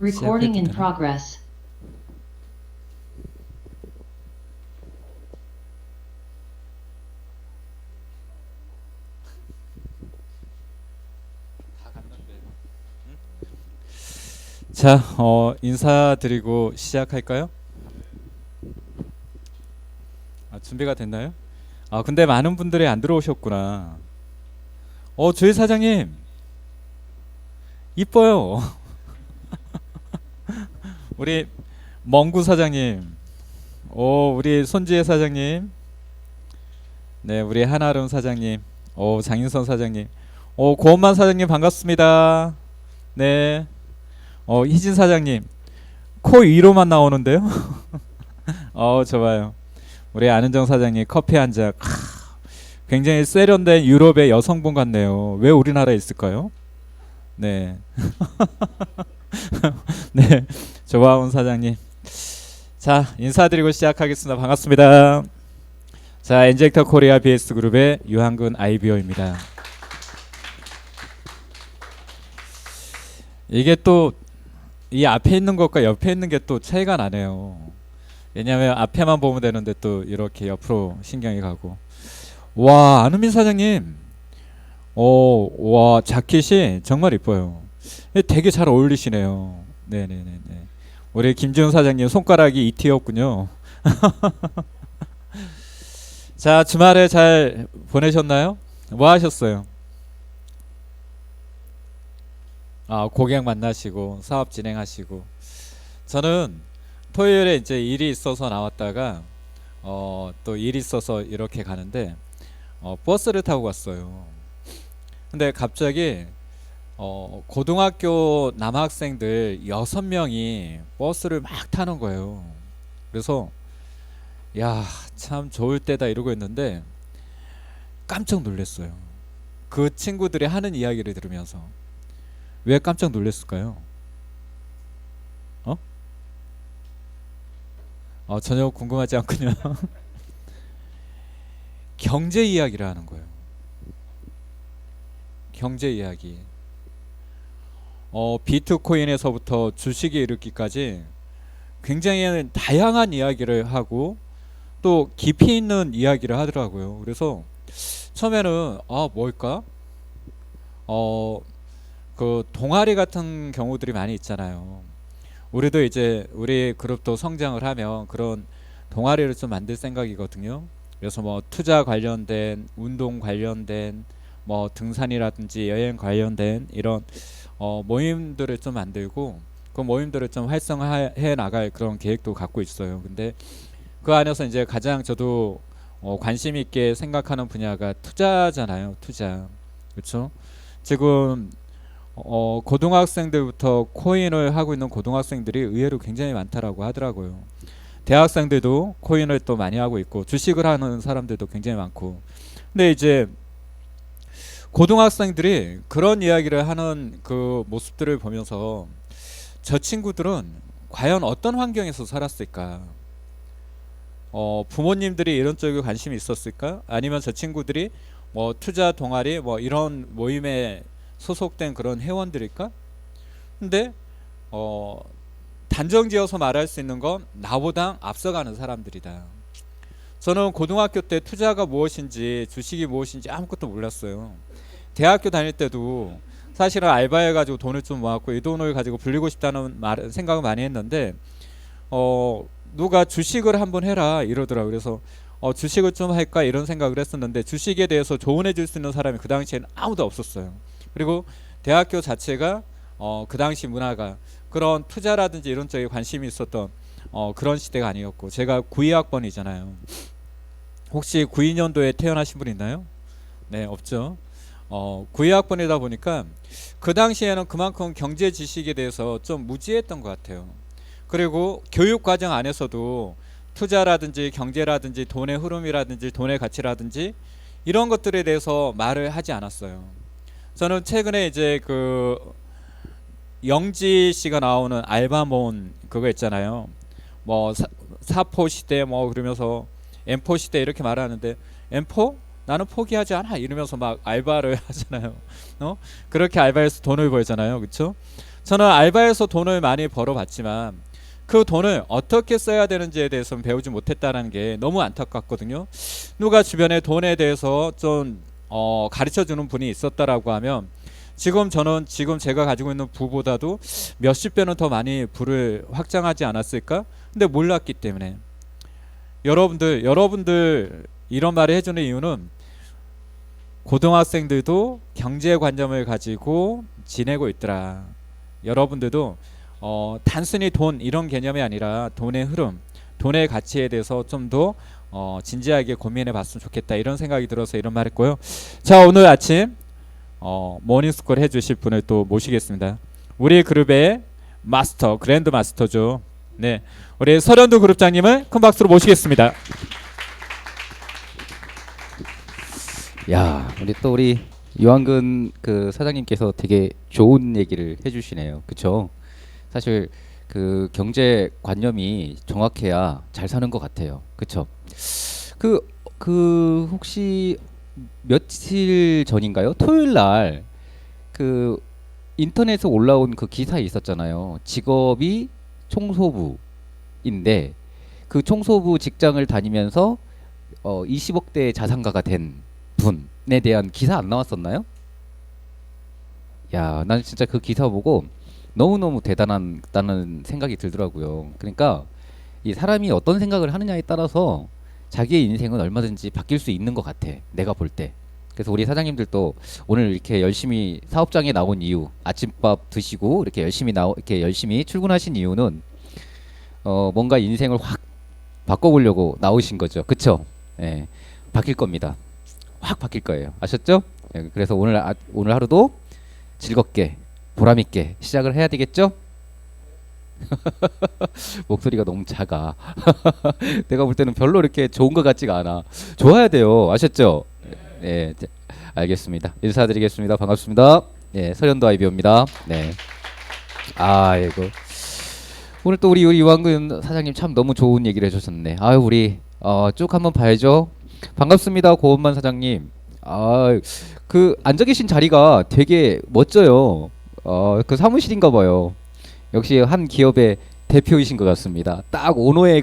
Recording 시작해도 in 되나? progress. 자, 인사드리고 시작할까요? 준비가 됐나요? 근데 많은 분들이 안 들어오셨구나. 조혜 사장님, 이뻐요. 우리 멍구 사장님, 우리 손지혜 사장님, 네, 우리 한아름 사장님, 장인선 사장님, 고원만 사장님 반갑습니다. 네, 희진 사장님, 코 위로만 나오는데요? 좋아요. 우리 안은정 사장님 커피 한 잔. 굉장히 세련된 유럽의 여성분 같네요. 왜 우리나라에 있을까요? 네. 네. 조아훈 사장님. 자, 인사드리고 시작하겠습니다. 반갑습니다. 자, 엔젝터 코리아 BS 그룹의 유한근 아이비오입니다. 이게 또 이 앞에 있는 것과 옆에 있는 게 또 차이가 나네요. 왜냐하면 앞에만 보면 되는데 또 이렇게 옆으로 신경이 가고. 와, 안우민 사장님. 와, 자켓이 정말 이뻐요. 되게 잘 어울리시네요. 네네네네. 우리 김지훈 사장님 손가락이 이티였군요. 자, 주말에 잘 보내셨나요? 뭐 하셨어요? 고객 만나시고 사업 진행하시고. 저는 토요일에 이제 일이 있어서 나왔다가 또 일이 있어서 이렇게 가는데 버스를 타고 갔어요. 근데 갑자기 고등학교 남학생들 6명이 버스를 막 타는 거예요. 그래서 야, 참 좋을 때다 이러고 있는데 깜짝 놀랐어요. 그 친구들이 하는 이야기를 들으면서. 왜 깜짝 놀랐을까요? 어? 전혀 궁금하지 않군요. 경제 이야기를 하는 거예요. 경제 이야기. 비트코인에서부터 주식에 이르기까지 굉장히 다양한 이야기를 하고 또 깊이 있는 이야기를 하더라고요. 그래서 처음에는 뭘까? 그 동아리 같은 경우들이 많이 있잖아요. 우리도 이제 우리 그룹도 성장을 하면 그런 동아리를 좀 만들 생각이거든요. 그래서 뭐 투자 관련된, 운동 관련된, 뭐 등산이라든지 여행 관련된 이런 모임들을 좀 만들고 그 모임들을 좀 활성화해 나갈 그런 계획도 갖고 있어요. 근데 그 안에서 이제 가장 저도 관심 있게 생각하는 분야가 투자잖아요. 투자. 그렇죠? 지금 고등학생들부터 코인을 하고 있는 고등학생들이 의외로 굉장히 많다라고 하더라고요. 대학생들도 코인을 또 많이 하고 있고 주식을 하는 사람들도 굉장히 많고. 근데 이제 고등학생들이 그런 이야기를 하는 그 모습들을 보면서 저 친구들은 과연 어떤 환경에서 살았을까? 부모님들이 이런 쪽에 관심이 있었을까? 아니면 저 친구들이 뭐 투자 동아리 뭐 이런 모임에 소속된 그런 회원들일까? 근데 단정지어서 말할 수 있는 건 나보다 앞서가는 사람들이다. 저는 고등학교 때 투자가 무엇인지 주식이 무엇인지 아무것도 몰랐어요. 대학교 다닐 때도 사실은 알바해가지고 돈을 좀 모았고 이 돈을 가지고 불리고 싶다는 생각을 많이 했는데 누가 주식을 한번 해라 이러더라고요. 그래서 주식을 좀 할까 이런 생각을 했었는데 주식에 대해서 조언해 줄 수 있는 사람이 그 당시에는 아무도 없었어요. 그리고 대학교 자체가 그 당시 문화가 그런 투자라든지 이런 쪽에 관심이 있었던 그런 시대가 아니었고 제가 92학번이잖아요. 혹시 92년도에 태어나신 분 있나요? 네, 없죠. 92학번이다 보니까 그 당시에는 그만큼 경제 지식에 대해서 좀 무지했던 것 같아요. 그리고 교육 과정 안에서도 투자라든지 경제라든지 돈의 흐름이라든지 돈의 가치라든지 이런 것들에 대해서 말을 하지 않았어요. 저는 최근에 이제 그 영지 씨가 나오는 알바몬 그거 있잖아요. 뭐 사포 시대 뭐 그러면서 M4 시대 이렇게 말하는데 M4? 나는 포기하지 않아 이러면서 막 알바를 하잖아요. 그렇게 알바해서 돈을 벌잖아요. 그렇죠? 저는 알바에서 돈을 많이 벌어봤지만 그 돈을 어떻게 써야 되는지에 대해서는 배우지 못했다는 게 너무 안타깝거든요. 누가 주변에 돈에 대해서 좀 가르쳐 주는 분이 있었다라고 하면 지금 제가 가지고 있는 부보다도 몇십 배는 더 많이 부를 확장하지 않았을까? 근데 몰랐기 때문에 여러분들 이런 말을 해주는 이유는 고등학생들도 경제관념을 가지고 지내고 있더라. 여러분들도 단순히 돈 이런 개념이 아니라 돈의 흐름, 돈의 가치에 대해서 좀 더 진지하게 고민해 봤으면 좋겠다 이런 생각이 들어서 이런 말 했고요. 자, 오늘 아침 모닝스쿨 해주실 분을 또 모시겠습니다. 우리 그룹의 마스터, 그랜드 마스터죠. 네, 우리 설현두 그룹장님을 큰 박수로 모시겠습니다. 야, 우리 유한근 그 사장님께서 되게 좋은 얘기를 해주시네요. 그쵸? 사실 그 경제관념이 정확해야 잘 사는 것 같아요. 그쵸? 그 혹시 며칠 전인가요? 토요일 날 그 인터넷에 올라온 그 기사에 있었잖아요. 직업이 청소부인데 그 청소부 직장을 다니면서 20억대 자산가가 된 분에 대한 기사 안 나왔었나요? 야, 난 진짜 그 기사 보고 너무너무 대단하다는 생각이 들더라고요. 그러니까 이 사람이 어떤 생각을 하느냐에 따라서 자기의 인생은 얼마든지 바뀔 수 있는 것 같아. 내가 볼 때. 그래서 우리 사장님들도 오늘 이렇게 열심히 사업장에 나온 이유, 아침밥 드시고 이렇게 열심히 출근하신 이유는 뭔가 인생을 확 바꿔보려고 나오신 거죠. 그쵸? 예, 바뀔 겁니다. 확 바뀔 거예요. 아셨죠? 예, 그래서 오늘 하루도 즐겁게 보람 있게 시작을 해야 되겠죠? 목소리가 너무 작아. 내가 볼 때는 별로 이렇게 좋은 것 같지가 않아. 좋아야 돼요. 아셨죠? 네, 알겠습니다. 인사드리겠습니다. 반갑습니다. 네, 설현도 아이비오입니다. 네. 아이고. 오늘 또 우리 유한근 사장님 참 너무 좋은 얘기를 해주셨네. 아유, 우리 쭉 한번 봐야죠. 반갑습니다, 고원만 사장님. 그 앉아 계신 자리가 되게 멋져요. 그 사무실인가 봐요. 역시 한 기업의 대표이신 것 같습니다. 딱 오노의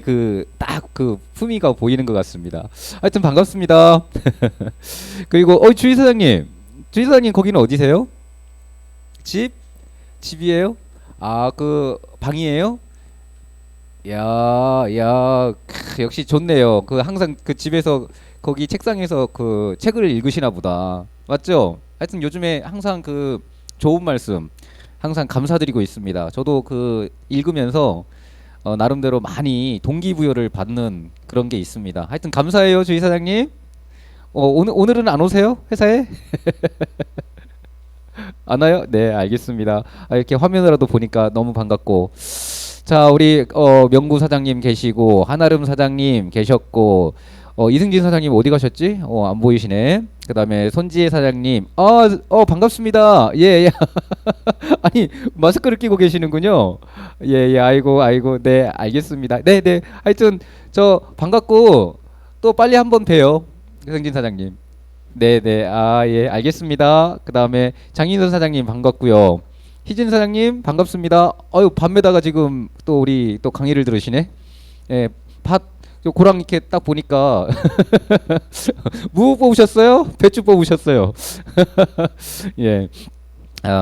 딱 그 품위가 보이는 것 같습니다. 하여튼 반갑습니다. 그리고 주희 사장님 거기는 어디세요? 집이에요? 그 방이에요? 야, 역시 좋네요. 그 항상 그 집에서 거기 책상에서 그 책을 읽으시나 보다. 맞죠? 하여튼 요즘에 항상 그 좋은 말씀 항상 감사드리고 있습니다. 저도 그 읽으면서 나름대로 많이 동기부여를 받는 그런 게 있습니다. 하여튼 감사해요, 주희 사장님. 오늘은 안 오세요? 회사에? 안 와요? 네, 알겠습니다. 이렇게 화면으로도 보니까 너무 반갑고. 자, 우리 명구 사장님 계시고 한아름 사장님 계셨고 이승진 사장님 어디 가셨지? 안 보이시네. 그다음에 손지혜 사장님. 반갑습니다. 예. 아니, 마스크를 끼고 계시는군요. 예. 아이고. 네, 알겠습니다. 네. 하여튼 저 반갑고 또 빨리 한번 봬요. 이승진 사장님. 네. 예, 알겠습니다. 그다음에 장인선 사장님 반갑고요. 희진 사장님 반갑습니다. 밤에다가 지금 또 우리 또 강의를 들으시네. 예, 고랑 이렇게 딱 보니까 무 뽑으셨어요? 배추 뽑으셨어요? 예.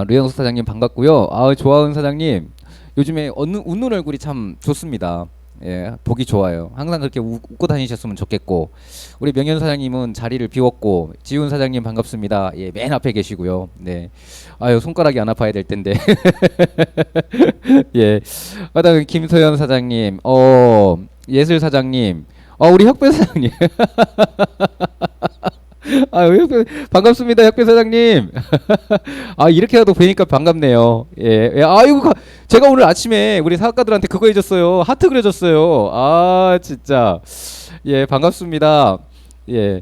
류영수 사장님 반갑고요. 조하은 사장님 요즘에 웃는 얼굴이 참 좋습니다. 예, 보기 좋아요. 항상 그렇게 웃고 다니셨으면 좋겠고, 우리 명현 사장님은 자리를 비웠고, 지훈 사장님 반갑습니다. 예, 맨 앞에 계시고요. 네, 손가락이 안 아파야 될 텐데. 예, 그다음에 김소연 사장님, 예슬 사장님, 우리 혁배 사장님. 반갑습니다, 혁배 사장님. 이렇게라도 뵈니까 반갑네요. 예. 아이고, 제가 오늘 아침에 우리 사업가들한테 그거 해줬어요. 하트 그려줬어요. 진짜. 예, 반갑습니다. 예.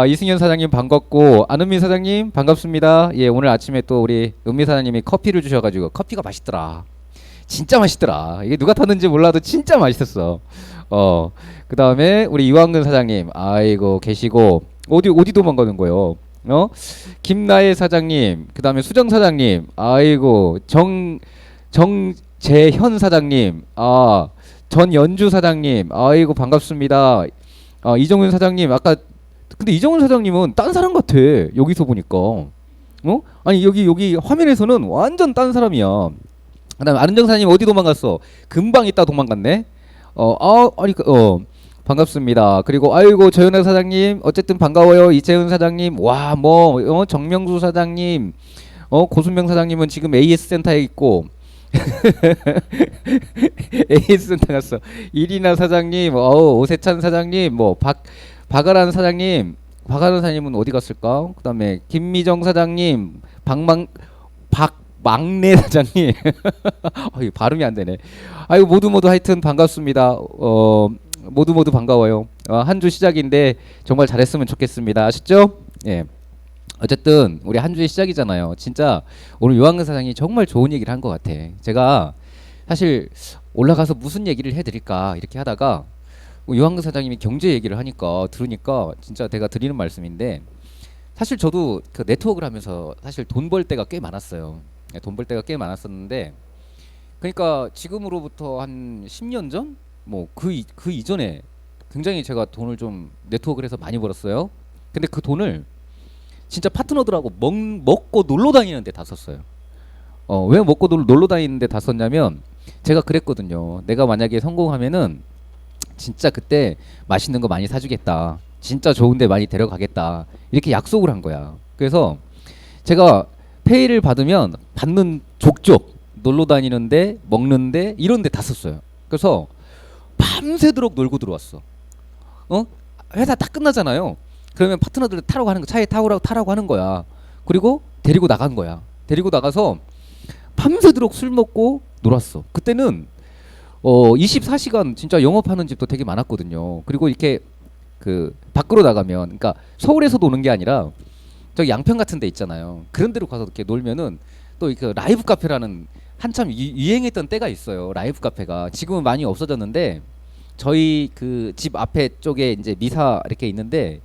이승현 사장님 반갑고, 안은미 사장님 반갑습니다. 예, 오늘 아침에 또 우리 은미 사장님이 커피를 주셔가지고, 커피가 맛있더라. 진짜 맛있더라. 이게 누가 탔는지 몰라도 진짜 맛있었어. 그 다음에 우리 이완근 사장님, 아이고, 계시고, 어디 도망가는 거예요? 김나혜 사장님, 그 다음에 수정 사장님, 아이고, 정재현 사장님, 전연주 사장님, 아이고 반갑습니다. 이정훈 사장님, 아까 근데 이정훈 사장님은 딴 사람 같아. 여기서 보니까. 아니 여기 화면에서는 완전 딴 사람이야. 그다음에 아른정 사장님 어디 도망갔어? 금방 있다 도망갔네. 아니 반갑습니다. 그리고 아이고 조현아 사장님, 어쨌든 반가워요. 이채은 사장님, 와 뭐 정명수 사장님, 고순명 사장님은 지금 AS 센터에 있고. AS 센터 갔어. 이리나 사장님, 오세찬 사장님, 뭐 박아란 사장님, 박아란 사장님은 어디 갔을까? 그다음에 김미정 사장님, 박막내 사장님, 이거 발음이 안 되네. 아이고 모두 하여튼 반갑습니다. 모두 반가워요. 한 주 시작인데 정말 잘했으면 좋겠습니다. 아셨죠? 예. 어쨌든 우리 한 주의 시작이잖아요. 진짜 오늘 요한근 사장이 정말 좋은 얘기를 한 것 같아. 제가 사실 올라가서 무슨 얘기를 해드릴까 이렇게 하다가 요한근 사장님이 경제 얘기를 하니까 들으니까 진짜 제가 드리는 말씀인데, 사실 저도 그 네트워크를 하면서 사실 돈 벌 때가 꽤 많았어요. 돈 벌 때가 꽤 많았었는데, 그러니까 지금으로부터 한 10년 전? 뭐 그 이전에 굉장히 제가 돈을 좀 네트워크를 해서 많이 벌었어요. 근데 그 돈을 진짜 파트너들하고 먹고 놀러 다니는데 다 썼어요. 왜 먹고 놀러 다니는데 다 썼냐면, 제가 그랬거든요. 내가 만약에 성공하면은 진짜 그때 맛있는 거 많이 사주겠다. 진짜 좋은데 많이 데려가겠다. 이렇게 약속을 한 거야. 그래서 제가 페이를 받으면 받는 족족 놀러 다니는데 먹는데 이런 데 다 썼어요. 그래서 밤새도록 놀고 들어왔어. 회사 딱 끝나잖아요. 그러면 파트너들 타러 가는 거, 차에 타라고 하는 거야. 그리고 데리고 나간 거야. 데리고 나가서 밤새도록 술 먹고 놀았어. 그때는 24시간 진짜 영업하는 집도 되게 많았거든요. 그리고 이렇게 그 밖으로 나가면, 그러니까 서울에서 노는 게 아니라 저기 양평 같은 데 있잖아요. 그런 데로 가서 이렇게 놀면은 또 그 라이브 카페라는 한참 유행했던 때가 있어요. 라이브 카페가 지금은 많이 없어졌는데, 저희 그 집 앞에 쪽에 이제 미사 이렇게 있는데,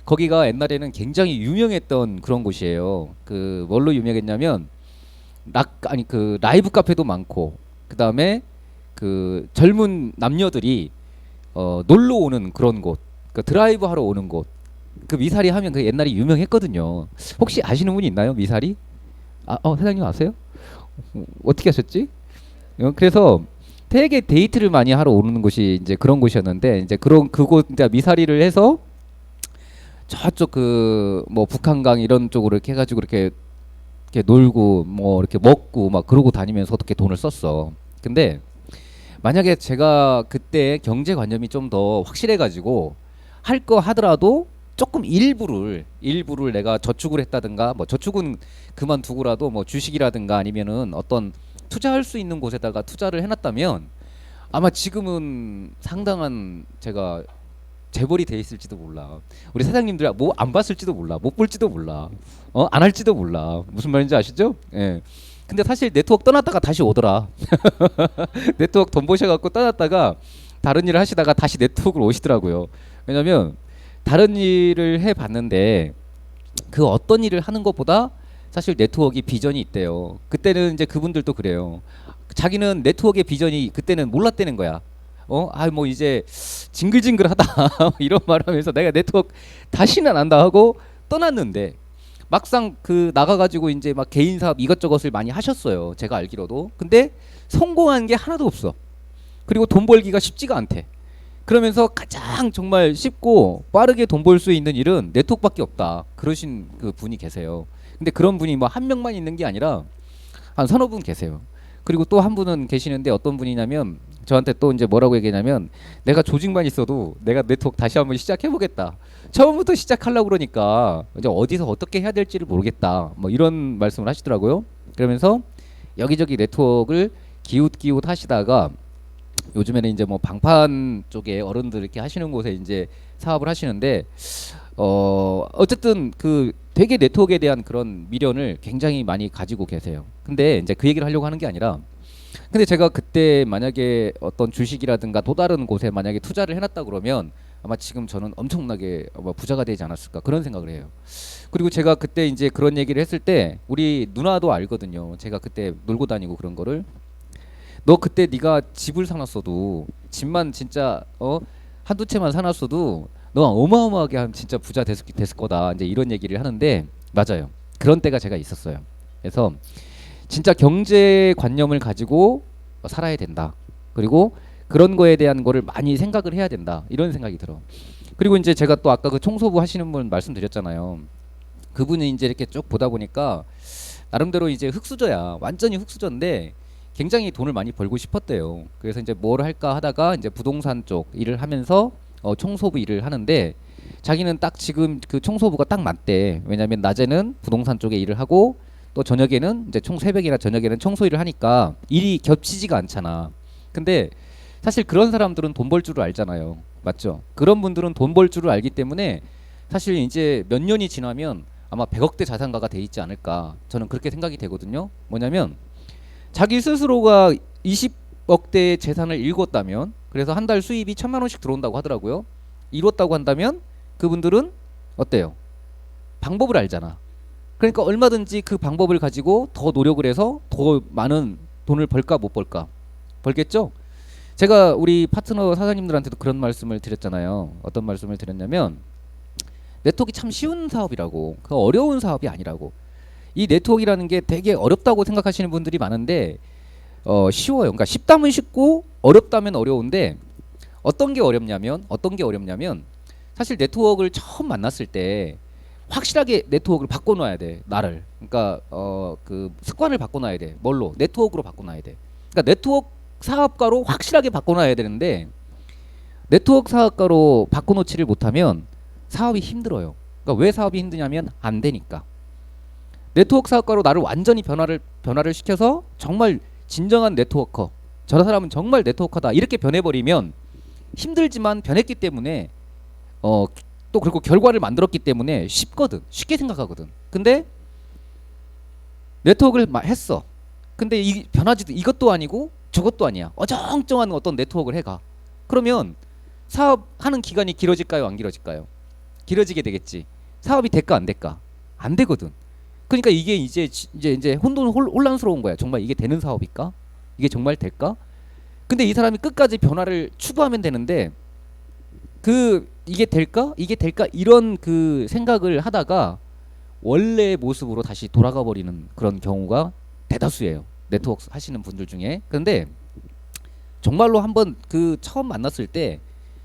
거기가 옛날에는 굉장히 유명했던 그런 곳이에요. 그 뭘로 유명했냐면 그 라이브 카페도 많고, 그 다음에 그 젊은 남녀들이 놀러 오는 그런 곳, 그 드라이브 하러 오는 곳. 그 미사리 하면 그 옛날에 유명했거든요. 혹시 아시는 분이 있나요, 미사리? 사장님 아세요? 어떻게 하셨지? 그래서 되게 데이트를 많이 하러 오는 곳이 이제 그런 곳이었는데, 이제 그곳 이제 미사리를 해서 저쪽 그 뭐 북한강 이런 쪽으로 이렇게 해가지고 이렇게 놀고 뭐 이렇게 먹고 막 그러고 다니면서 어떻게 돈을 썼어. 근데 만약에 제가 그때 경제관념이 좀 더 확실해가지고 할 거 하더라도 조금 일부를 내가 저축을 했다든가, 뭐 저축은 그만두고라도 뭐 주식이라든가 아니면은 어떤 투자할 수 있는 곳에다가 투자를 해놨다면 아마 지금은 상당한 제가 재벌이 돼 있을지도 몰라. 우리 사장님들 뭐 안 봤을지도 몰라. 못 볼지도 몰라. 안 할지도 몰라. 무슨 말인지 아시죠? 예. 근데 사실 네트워크 떠났다가 다시 오더라. 네트워크 돈 버셔갖고 떠났다가 다른 일을 하시다가 다시 네트워크로 오시더라고요. 왜냐면 다른 일을 해봤는데 그 어떤 일을 하는 것보다 사실 네트워크에 비전이 있대요. 그때는 이제 그분들도 그래요. 자기는 네트워크의 비전이 그때는 몰랐다는 거야. 뭐 이제 징글징글하다 이런 말하면서 내가 네트워크 다시는 안다 하고 떠났는데, 막상 그 나가가지고 이제 막 개인 사업 이것저것을 많이 하셨어요. 제가 알기로도. 근데 성공한 게 하나도 없어. 그리고 돈 벌기가 쉽지가 않대. 그러면서 가장 정말 쉽고 빠르게 돈 벌 수 있는 일은 네트워크밖에 없다. 그러신 그 분이 계세요. 근데 그런 분이 뭐 한 명만 있는 게 아니라 한 서너 분 계세요. 그리고 또 한 분은 계시는데, 어떤 분이냐면 저한테 또 이제 뭐라고 얘기냐면, 내가 조직만 있어도 내가 네트워크 다시 한번 시작해보겠다. 처음부터 시작하려고 그러니까 이제 어디서 어떻게 해야 될지를 모르겠다. 뭐 이런 말씀을 하시더라고요. 그러면서 여기저기 네트워크를 기웃기웃 하시다가 요즘에는 이제 뭐 방판 쪽에 어른들 이렇게 하시는 곳에 이제 사업을 하시는데, 어쨌든 그 되게 네트워크에 대한 그런 미련을 굉장히 많이 가지고 계세요. 근데 이제 그 얘기를 하려고 하는 게 아니라, 근데 제가 그때 만약에 어떤 주식이라든가 또 다른 곳에 만약에 투자를 해놨다 그러면 아마 지금 저는 엄청나게 아마 부자가 되지 않았을까 그런 생각을 해요. 그리고 제가 그때 이제 그런 얘기를 했을 때 우리 누나도 알거든요. 제가 그때 놀고 다니고 그런 거를. 너 그때 네가 집을 사놨어도 집만 진짜 한두 채만 사놨어도 너 어마어마하게 한 진짜 부자 됐을 거다. 이제 이런 얘기를 하는데 맞아요. 그런 때가 제가 있었어요. 그래서 진짜 경제관념을 가지고 살아야 된다. 그리고 그런 거에 대한 거를 많이 생각을 해야 된다. 이런 생각이 들어. 그리고 이제 제가 또 아까 그 청소부 하시는 분 말씀드렸잖아요. 그분이 이제 이렇게 쭉 보다 보니까 나름대로 이제 흙수저야. 완전히 흙수저인데 굉장히 돈을 많이 벌고 싶었대요. 그래서 이제 뭘 할까 하다가 이제 부동산 쪽 일을 하면서 청소부 일을 하는데 자기는 딱 지금 그 청소부가 딱 맞대. 왜냐면 낮에는 부동산 쪽에 일을 하고 또 저녁에는 이제 새벽이나 저녁에는 청소 일을 하니까 일이 겹치지가 않잖아. 근데 사실 그런 사람들은 돈 벌 줄을 알잖아요. 맞죠? 그런 분들은 돈 벌 줄을 알기 때문에 사실 이제 몇 년이 지나면 아마 100억대 자산가가 돼 있지 않을까. 저는 그렇게 생각이 되거든요. 뭐냐면 자기 스스로가 20억대의 재산을 읽었다면 그래서 한 달 수입이 1,000만 원씩 들어온다고 하더라고요. 이뤘다고 한다면 그분들은 어때요? 방법을 알잖아. 그러니까 얼마든지 그 방법을 가지고 더 노력을 해서 더 많은 돈을 벌까 못 벌까? 벌겠죠? 제가 우리 파트너 사장님들한테도 그런 말씀을 드렸잖아요. 어떤 말씀을 드렸냐면 네트워크가 참 쉬운 사업이라고. 그 어려운 사업이 아니라고. 이 네트워크라는 게 되게 어렵다고 생각하시는 분들이 많은데 쉬워요. 그러니까 쉽다면 쉽고 어렵다면 어려운데 어떤 게 어렵냐면 사실 네트워크를 처음 만났을 때 확실하게 네트워크를 바꿔놔야 돼. 나를. 그러니까 그 습관을 바꿔놔야 돼. 뭘로? 네트워크로 바꿔놔야 돼. 그러니까 네트워크 사업가로 확실하게 바꿔놔야 되는데 네트워크 사업가로 바꿔놓지를 못하면 사업이 힘들어요. 그러니까 왜 사업이 힘드냐면 안 되니까. 네트워크 사업가로 나를 완전히 변화를 시켜서 정말 진정한 네트워커. 저 사람은 정말 네트워커다. 이렇게 변해버리면 힘들지만 변했기 때문에 또 그리고 결과를 만들었기 때문에 쉽거든. 쉽게 생각하거든. 근데 네트워크를 했어. 근데 이 변하지도 이것도 아니고 저것도 아니야. 어정쩡한 어떤 네트워크를 해가. 그러면 사업하는 기간이 길어질까요? 안 길어질까요? 길어지게 되겠지. 사업이 될까 안 될까? 안 되거든. 그러니까 이게 이제 혼란스러운 거야. 정말 이게 되는 사업일까? 이게 정말 될까? 근데 이 사람이 끝까지 변화를 추구하면 되는데 이게 될까? 이게 될까? 이런 그 생각을 하다가 원래의 모습으로 다시 돌아가 버리는 그런 경우가 대다수예요. 네트워크 하시는 분들 중에. 그런데 정말로 한번 그 처음 만났을 때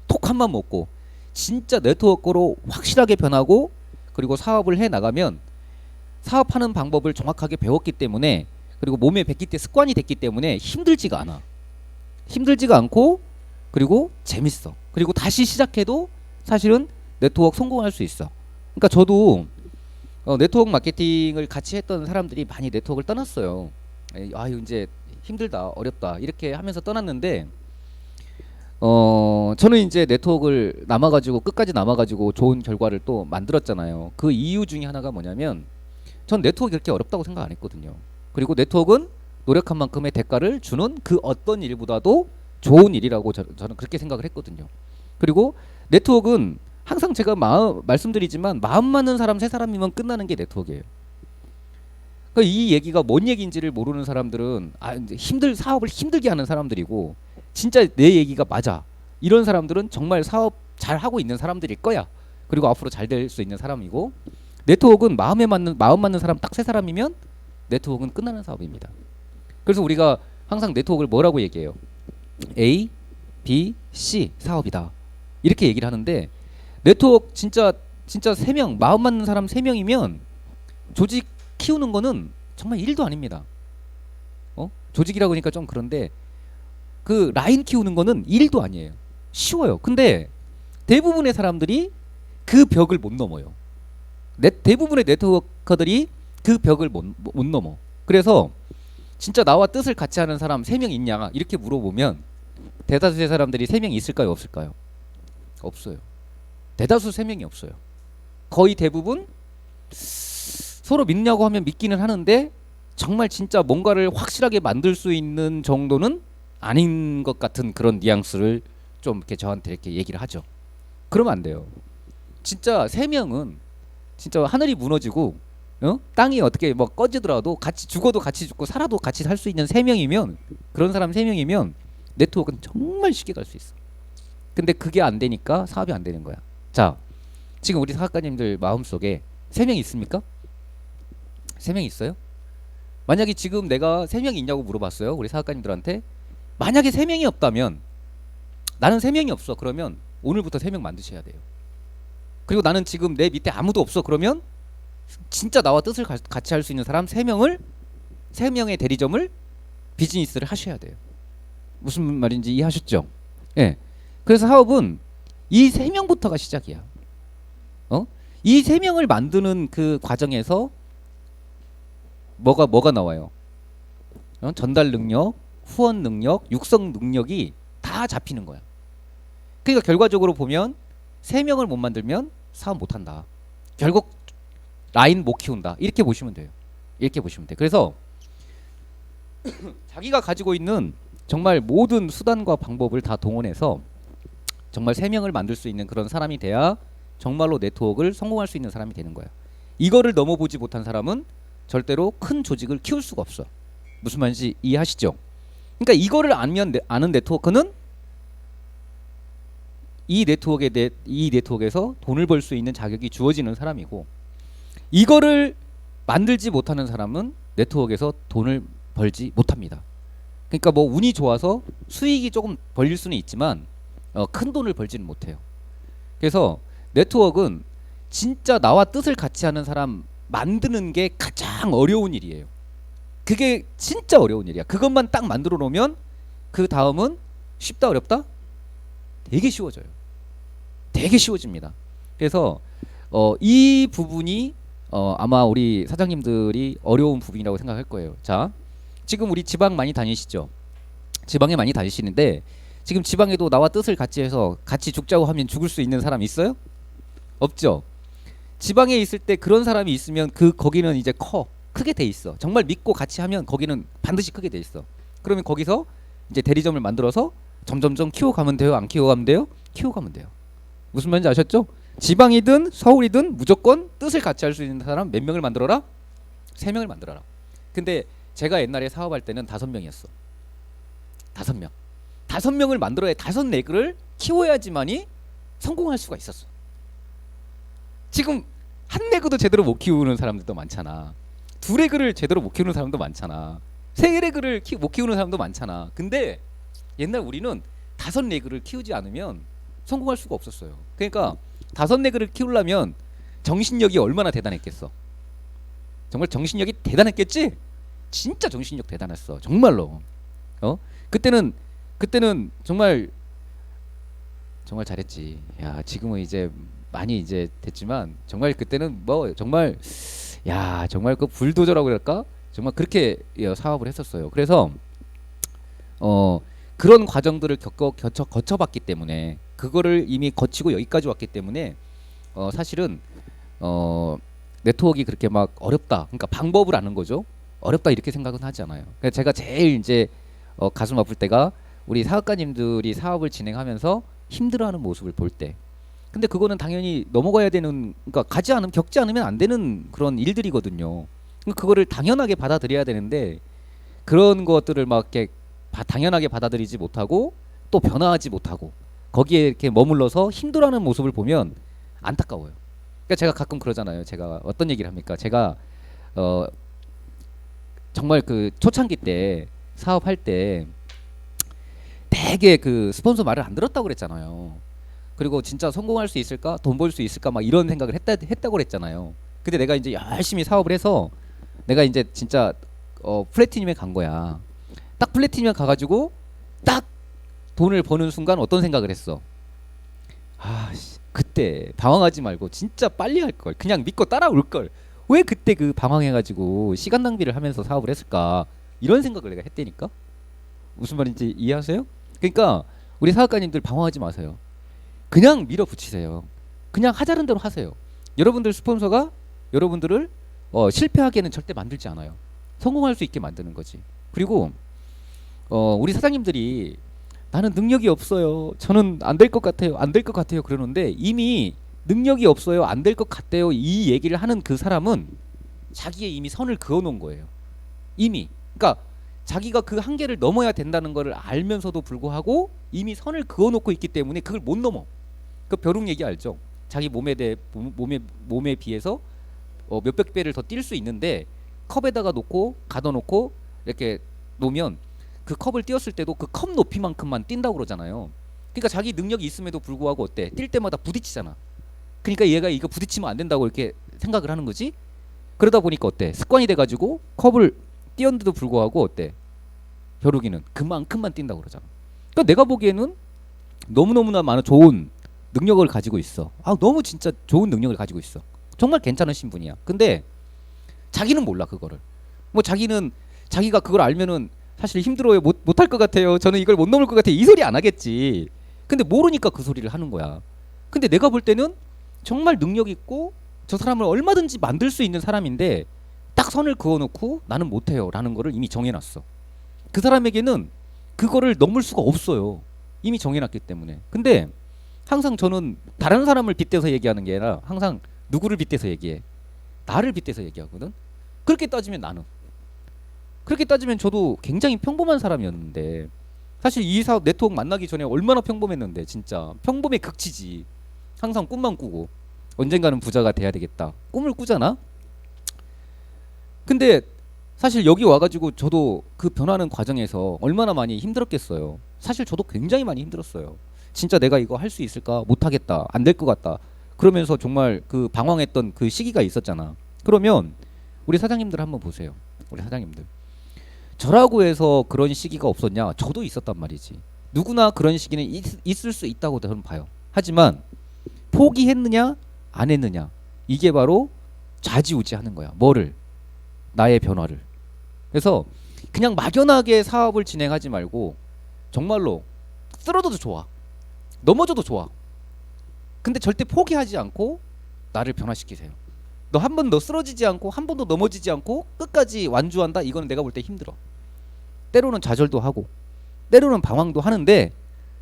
톡 한 번 먹고 진짜 네트워크로 확실하게 변하고 그리고 사업을 해 나가면 사업하는 방법을 정확하게 배웠기 때문에 그리고 몸에 뱉기 때 습관이 됐기 때문에 힘들지가 않아. 힘들지가 않고 그리고 재밌어. 그리고 다시 시작해도 사실은 네트워크 성공할 수 있어. 그러니까 저도 네트워크 마케팅을 같이 했던 사람들이 많이 네트워크를 떠났어요. 아유 이제 힘들다 어렵다 이렇게 하면서 떠났는데 저는 이제 네트워크를 남아가지고 끝까지 남아가지고 좋은 결과를 또 만들었잖아요. 그 이유 중에 하나가 뭐냐면 전 네트워크 그렇게 어렵다고 생각 안 했거든요. 그리고 네트워크는 노력한 만큼의 대가를 주는 그 어떤 일보다도 좋은 일이라고 저는 그렇게 생각을 했거든요. 그리고 네트워크는 항상 제가 말씀드리지만 마음 맞는 사람 세 사람이면 끝나는 게 네트워크예요. 그러니까 이 얘기가 뭔 얘기인지를 모르는 사람들은 사업을 힘들게 하는 사람들이고 진짜 내 얘기가 맞아. 이런 사람들은 정말 사업 잘 하고 있는 사람들일 거야. 그리고 앞으로 잘 될 수 있는 사람이고 네트워크는 마음 맞는 사람 딱 세 사람이면 네트워크는 끝나는 사업입니다. 그래서 우리가 항상 네트워크를 뭐라고 얘기해요? A, B, C 사업이다. 이렇게 얘기를 하는데 네트워크 진짜 세 명 마음 맞는 사람 세 명이면 조직 키우는 거는 정말 일도 아닙니다. 조직이라고 하니까 좀 그런데 그 라인 키우는 거는 일도 아니에요. 쉬워요. 근데 대부분의 사람들이 그 벽을 못 넘어요. 대부분의 네트워커들이 그 벽을 못 넘어. 그래서 진짜 나와 뜻을 같이 하는 사람 3명 있냐 이렇게 물어보면 대다수의 사람들이 3명 있을까요 없을까요? 없어요. 대다수 3명이 없어요. 거의 대부분 서로 믿냐고 하면 믿기는 하는데 정말 진짜 뭔가를 확실하게 만들 수 있는 정도는 아닌 것 같은 그런 뉘앙스를 좀 이렇게 저한테 이렇게 얘기를 하죠. 그러면 안 돼요. 진짜 세 명은 진짜 하늘이 무너지고 땅이 어떻게 뭐 꺼지더라도 같이 죽어도 같이 죽고 살아도 같이 살 수 있는 세 명이면 그런 사람 세 명이면 네트워크는 정말 쉽게 갈 수 있어. 근데 그게 안 되니까 사업이 안 되는 거야. 자, 지금 우리 사학과님들 마음속에 세 명 있습니까? 세 명 있어요? 만약에 지금 내가 세 명이 있냐고 물어봤어요. 우리 사학과님들한테. 만약에 세 명이 없다면 나는 세 명이 없어. 그러면 오늘부터 세 명 만드셔야 돼요. 그리고 나는 지금 내 밑에 아무도 없어. 그러면 진짜 나와 뜻을 같이 할 수 있는 사람 세 명을 세 명의 대리점을 비즈니스를 하셔야 돼요. 무슨 말인지 이해하셨죠? 예. 그래서 사업은 이 세 명부터가 시작이야. 이 세 명을 만드는 그 과정에서 뭐가 나와요? 전달 능력, 후원 능력, 육성 능력이 다 잡히는 거야. 그러니까 결과적으로 보면 세 명을 못 만들면 사업 못 한다. 결국 라인 못 키운다. 이렇게 보시면 돼요. 이렇게 보시면 돼. 그래서 자기가 가지고 있는 정말 모든 수단과 방법을 다 동원해서 정말 세 명을 만들 수 있는 그런 사람이 돼야 정말로 네트워크를 성공할 수 있는 사람이 되는 거야. 이거를 넘어보지 못한 사람은 절대로 큰 조직을 키울 수가 없어. 무슨 말인지 이해하시죠? 그러니까 이거를 아는 네트워크는 이 네트워크에서 돈을 벌 수 있는 자격이 주어지는 사람이고, 이거를 만들지 못하는 사람은 네트워크에서 돈을 벌지 못합니다. 그러니까 뭐 운이 좋아서 수익이 조금 벌릴 수는 있지만 큰 돈을 벌지는 못해요. 그래서 네트워크는 진짜 나와 뜻을 같이 하는 사람 만드는 게 가장 어려운 일이에요. 그게 진짜 어려운 일이야. 그것만 딱 만들어 놓으면 그 다음은 쉽다 어렵다? 되게 쉬워져요. 되게 쉬워집니다. 그래서 이 부분이 아마 우리 사장님들이 어려운 부분이라고 생각할 거예요. 자, 지금 우리 지방 많이 다니시죠? 지방에 많이 다니시는데 지금 지방에도 나와 뜻을 같이 해서 같이 죽자고 하면 죽을 수 있는 사람 있어요? 없죠? 지방에 있을 때 그런 사람이 있으면 거기는 이제 크게 돼 있어. 정말 믿고 같이 하면 거기는 반드시 크게 돼 있어. 그러면 거기서 이제 대리점을 만들어서 점점점 키워가면 돼요? 안 키워가면 돼요? 키워가면 돼요. 무슨 말인지 아셨죠? 지방이든 서울이든 무조건 뜻을 같이 할 수 있는 사람 몇 명을 만들어라? 3명을 만들어라. 근데 제가 옛날에 사업할 때는 5명이었어. 5명. 5명을 만들어야 5네그를 키워야지만이 성공할 수가 있었어. 지금 한 레그도 제대로 못 키우는 사람들도 많잖아. 2레그를 제대로 못 키우는 사람도 많잖아. 3레그를 못 키우는 사람도 많잖아. 근데 옛날 우리는 5레그를 키우지 않으면 성공할 수가 없었어요. 그러니까 5레그를 키우려면 정신력이 얼마나 대단했겠어. 정말 정신력이 대단했겠지? 진짜 정신력 대단했어. 정말로. 그때는 정말 잘했지. 야, 지금은 이제 많이 이제 됐지만 정말 그때는 뭐 정말 정말 그 불도저라고 그럴까? 정말 그렇게 사업을 했었어요. 그래서 그런 과정들을 거쳐봤기 때문에 그거를 이미 거치고 여기까지 왔기 때문에 사실은 네트워크가 그렇게 막 어렵다. 그러니까 방법을 아는 거죠. 어렵다 이렇게 생각은 하지 않아요. 그러니까 제가 제일 이제 가슴 아플 때가 우리 사업가님들이 사업을 진행하면서 힘들어하는 모습을 볼 때. 근데 그거는 당연히 넘어가야 되는, 그러니까 겪지 않으면 안 되는 그런 일들이거든요. 그거를 당연하게 받아들여야 되는데 그런 것들을 막 이렇게 당연하게 받아들이지 못하고 또 변화하지 못하고 거기에 이렇게 머물러서 힘들어하는 모습을 보면 안타까워요. 그러니까 제가 가끔 그러잖아요. 제가 어떤 얘기를 합니까? 제가 정말 그 초창기 때 사업할 때 되게 그 스폰서 말을 안 들었다고 그랬잖아요. 그리고 진짜 성공할 수 있을까? 돈 벌 수 있을까? 막 이런 생각을 했다고 그랬잖아요. 근데 내가 이제 열심히 사업을 해서 내가 이제 진짜 플래티넘에 간 거야. 딱 플래티넘에 가가지고 딱 돈을 버는 순간 어떤 생각을 했어? 그때 방황하지 말고 진짜 빨리 할 걸. 그냥 믿고 따라올 걸. 왜 그때 그 방황해가지고 시간 낭비를 하면서 사업을 했을까? 이런 생각을 내가 했다니까. 무슨 말인지 이해하세요? 그러니까 우리 사업가님들 방황하지 마세요. 그냥 밀어붙이세요. 그냥 하자는 대로 하세요. 여러분들 스폰서가 여러분들을 실패하게는 절대 만들지 않아요. 성공할 수 있게 만드는 거지. 그리고 우리 사장님들이 나는 능력이 없어요. 저는 안 될 것 같아요. 안 될 것 같아요. 그러는데 이미 능력이 없어요. 안 될 것 같대요. 이 얘기를 하는 그 사람은 자기의 이미 선을 그어 놓은 거예요. 이미. 그러니까 자기가 그 한계를 넘어야 된다는 것을 알면서도 불구하고 이미 선을 그어 놓고 있기 때문에 그걸 못 넘어. 그 벼룩 얘기 알죠? 자기 몸에 비해서 몇백 배를 더 뛸 수 있는데 컵에다가 놓고 가둬 놓고 이렇게 놓으면 그 컵을 띄었을 때도 그 컵 높이만큼만 뛴다고 그러잖아요. 그러니까 자기 능력이 있음에도 불구하고 어때? 뛸 때마다 부딪히잖아. 그러니까 얘가 이거 부딪히면 안 된다고 이렇게 생각을 하는 거지. 그러다 보니까 어때? 습관이 돼가지고 컵을 띄었는데도 불구하고 어때? 벼룩이는 그만큼만 뛴다고 그러잖아. 그러니까 내가 보기에는 너무너무나 많은 좋은 능력을 가지고 있어. 너무 진짜 좋은 능력을 가지고 있어. 정말 괜찮으신 분이야. 근데 자기는 몰라 그거를. 뭐 자기는 자기가 그걸 알면은 사실 힘들어요. 못할 것 같아요. 저는 이걸 못 넘을 것 같아요. 이 소리 안 하겠지. 근데 모르니까 그 소리를 하는 거야. 근데 내가 볼 때는 정말 능력 있고 저 사람을 얼마든지 만들 수 있는 사람인데 딱 선을 그어놓고 나는 못해요 라는 거를 이미 정해놨어. 그 사람에게는 그거를 넘을 수가 없어요. 이미 정해놨기 때문에. 근데 항상 저는 다른 사람을 빗대서 얘기하는 게 아니라 항상 누구를 빗대서 얘기해? 나를 빗대서 얘기하거든. 그렇게 따지면 나는, 그렇게 따지면 저도 굉장히 평범한 사람이었는데 사실 이 사업 네트워크 만나기 전에 얼마나 평범했는데 진짜 평범의 극치지. 항상 꿈만 꾸고 언젠가는 부자가 돼야 되겠다 꿈을 꾸잖아. 근데 사실 여기 와가지고 저도 그 변하는 과정에서 얼마나 많이 힘들었겠어요. 사실 저도 굉장히 많이 힘들었어요. 진짜 내가 이거 할 수 있을까? 못하겠다. 안 될 것 같다. 그러면서 정말 그 방황했던 그 시기가 있었잖아. 그러면 우리 사장님들 한번 보세요. 우리 사장님들. 저라고 해서 그런 시기가 없었냐? 저도 있었단 말이지. 누구나 그런 시기는 있을 수 있다고 저는 봐요. 하지만 포기했느냐 안 했느냐 이게 바로 좌지우지하는 거야. 뭐를? 나의 변화를. 그래서 그냥 막연하게 사업을 진행하지 말고 정말로 쓰러져도 좋아. 넘어져도 좋아. 근데 절대 포기하지 않고 나를 변화시키세요. 너 한 번도 쓰러지지 않고 한 번도 넘어지지 않고 끝까지 완주한다? 이거는 내가 볼 때 힘들어. 때로는 좌절도 하고 때로는 방황도 하는데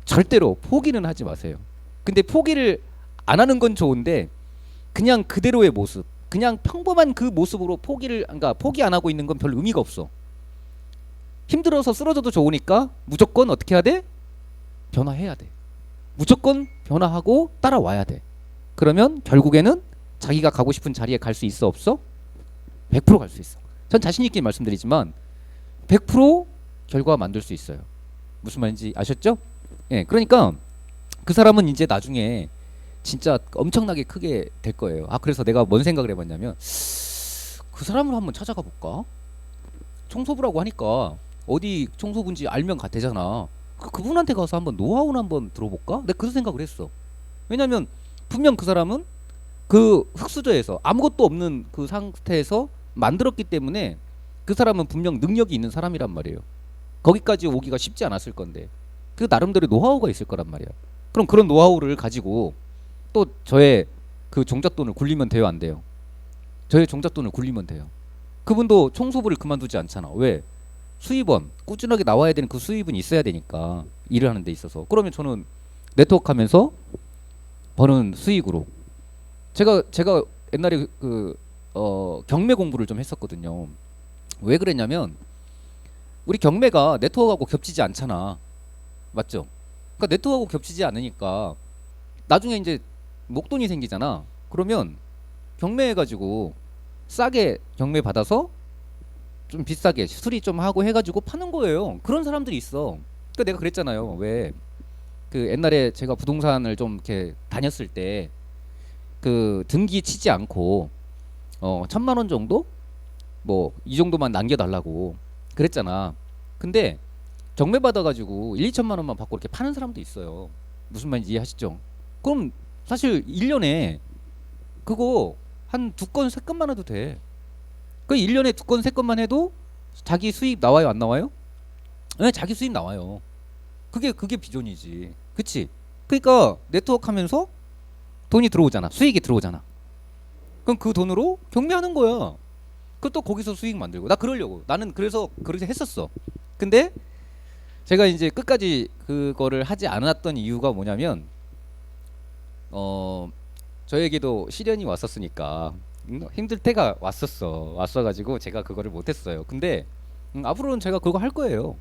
절대로 포기는 하지 마세요. 근데 포기를 안 하는 건 좋은데 그냥 그대로의 모습, 그냥 평범한 그 모습으로 그러니까 포기 안 하고 있는 건 별 의미가 없어. 힘들어서 쓰러져도 좋으니까 무조건 어떻게 해야 돼? 변화해야 돼. 무조건 변화하고 따라와야 돼. 그러면 결국에는 자기가 가고 싶은 자리에 갈 수 있어 없어? 100% 갈 수 있어. 전 자신 있게 말씀드리지만 100% 결과 만들 수 있어요. 무슨 말인지 아셨죠? 예, 그러니까 그 사람은 이제 나중에 진짜 엄청나게 크게 될 거예요. 그래서 내가 뭔 생각을 해봤냐면 그 사람을 한번 찾아가 볼까? 청소부라고 하니까 어디 청소부인지 알면 되잖아. 그분한테 가서 한번 노하우를 한번 들어볼까? 내가 그런 생각을 했어. 왜냐면 분명 그 사람은 그 흙수저에서 아무것도 없는 그 상태에서 만들었기 때문에 그 사람은 분명 능력이 있는 사람이란 말이에요. 거기까지 오기가 쉽지 않았을 건데 그 나름대로 노하우가 있을 거란 말이야. 그럼 그런 노하우를 가지고 또 저의 그 종잣돈을 굴리면 돼요, 안 돼요? 저의 종잣돈을 굴리면 돼요. 그분도 청소부를 그만두지 않잖아. 왜? 수입원 꾸준하게 나와야 되는 그 수입은 있어야 되니까 일을 하는 데 있어서. 그러면 저는 네트워크 하면서 버는 수익으로 제가 옛날에 경매 공부를 좀 했었거든요. 왜 그랬냐면 우리 경매가 네트워크하고 겹치지 않잖아. 맞죠? 그러니까 네트워크하고 겹치지 않으니까 나중에 이제 목돈이 생기잖아. 그러면 경매해가지고 싸게 경매 받아서 좀 비싸게 수리 좀 하고 해가지고 파는 거예요. 그런 사람들이 있어. 그러니까 내가 그랬잖아요. 왜? 그 옛날에 제가 부동산을 좀 이렇게 다녔을 때 그 등기 치지 않고 1,000만 원 정도 뭐 이 정도만 남겨달라고 그랬잖아. 근데 경매 받아가지고 1, 2천만 원만 받고 이렇게 파는 사람도 있어요. 무슨 말인지 이해하시죠? 그럼 사실 1년에 그거 한 2건, 3건만 해도 돼. 그 1년에 2건, 3건만 해도 자기 수입 나와요, 안 나와요? 네, 자기 수입 나와요. 그게 비전이지. 그치? 그러니까 네트워크 하면서 돈이 들어오잖아. 수익이 들어오잖아. 그럼 그 돈으로 경매하는 거야. 그또 거기서 수익 만들고. 나 그러려고. 나는 그래서 그렇게 했었어. 근데 제가 이제 끝까지 그거를 하지 않았던 이유가 뭐냐면 저에게도 시련이 왔었으니까 힘들 때가 왔어가지고 제가 그거를 못했어요. 근데 앞으로는 제가 그거 할 거예요.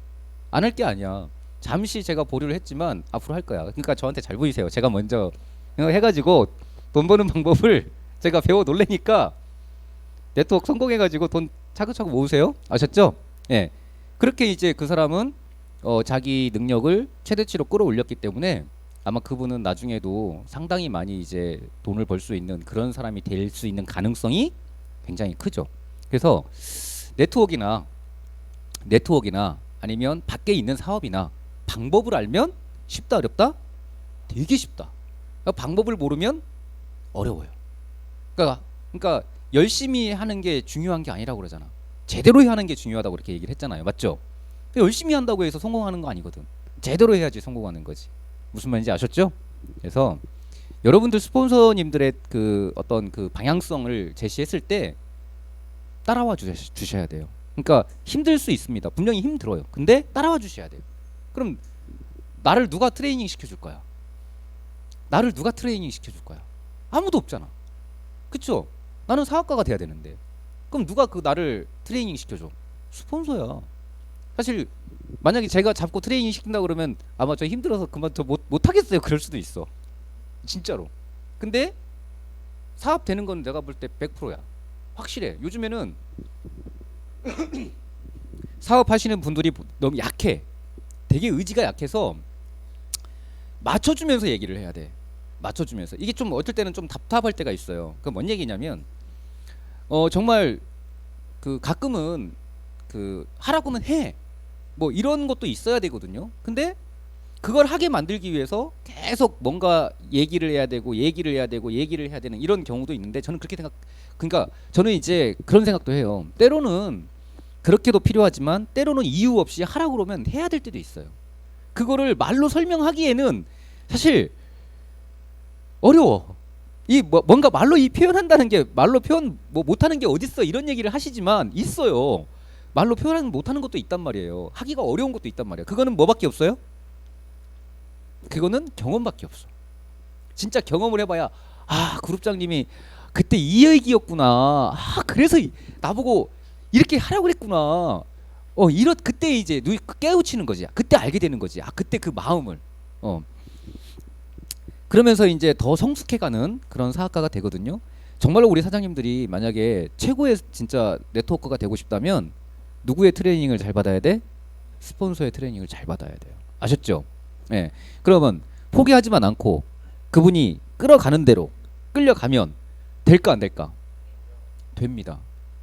안 할 게 아니야. 잠시 제가 보류를 했지만 앞으로 할 거야. 그러니까 저한테 잘 보이세요. 제가 먼저 해가지고 돈 버는 방법을 제가 배워 놀래니까 네트워크 성공해가지고 돈 차근차근 모으세요. 아셨죠? 예. 그렇게 이제 그 사람은 자기 능력을 최대치로 끌어올렸기 때문에 아마 그분은 나중에도 상당히 많이 이제 돈을 벌 수 있는 그런 사람이 될 수 있는 가능성이 굉장히 크죠. 그래서 네트워크나 아니면 밖에 있는 사업이나 방법을 알면 쉽다 어렵다? 되게 쉽다. 그러니까 방법을 모르면 어려워요. 그러니까 열심히 하는 게 중요한 게 아니라고 그러잖아. 제대로 하는 게 중요하다고 그렇게 얘기를 했잖아요. 맞죠? 열심히 한다고 해서 성공하는 거 아니거든. 제대로 해야지 성공하는 거지. 무슨 말인지 아셨죠? 그래서 여러분들 스폰서님들의 그 어떤 그 방향성을 제시했을 때 따라와 주셔야 돼요. 그러니까 힘들 수 있습니다. 분명히 힘들어요. 근데 따라와 주셔야 돼요. 그럼 나를 누가 트레이닝 시켜줄 거야? 나를 누가 트레이닝 시켜줄 거야? 아무도 없잖아. 그쵸? 나는 사업가가 돼야 되는데 그럼 누가 그 나를 트레이닝 시켜줘? 스폰서야. 사실 만약에 제가 잡고 트레이닝 시킨다 그러면 아마 저 힘들어서 그만 저 못하겠어요. 그럴 수도 있어. 진짜로. 근데 사업 되는 건 내가 볼 때 100%야. 확실해. 요즘에는 사업하시는 분들이 너무 약해. 되게 의지가 약해서 맞춰주면서 얘기를 해야 돼. 맞춰주면서. 이게 좀 어떨 때는 좀 답답할 때가 있어요. 그 뭔 얘기냐면 정말 그 가끔은 그 하라고는 해. 뭐 이런 것도 있어야 되거든요. 근데 그걸 하게 만들기 위해서 계속 뭔가 얘기를 해야 되고 얘기를 해야 되는 이런 경우도 있는데 저는 그렇게 그러니까 저는 이제 그런 생각도 해요. 때로는 그렇게도 필요하지만 때로는 이유 없이 하라고 그러면 해야 될 때도 있어요. 그거를 말로 설명하기에는 사실 어려워. 이 뭔가 말로 이 표현한다는 게 말로 표현 뭐 못하는 게 어딨어 이런 얘기를 하시지만 있어요. 말로 표현 못하는 것도 있단 말이에요. 하기가 어려운 것도 있단 말이에요. 그거는 뭐밖에 없어요? 그거는 경험밖에 없어. 진짜 경험을 해봐야 아 그룹장님이 그때 이 얘기였구나. 아 그래서 나보고 이렇게 하라고 그랬구나. 그때 이제 깨우치는 거지. 그때 알게 되는 거지. 아 그때 그 마음을. 그러면서 이제 더 성숙해가는 그런 사학가가 되거든요. 정말로 우리 사장님들이 만약에 최고의 진짜 네트워크가 되고 싶다면 누구의 트레이닝을 잘 받아야 돼? 스폰서의 트레이닝을 잘 받아야 돼요. 아셨죠? 예. 그러면 포기하지만 않고 그분이 끌어가는 대로 끌려가면 될까 안 될까? 됩니다.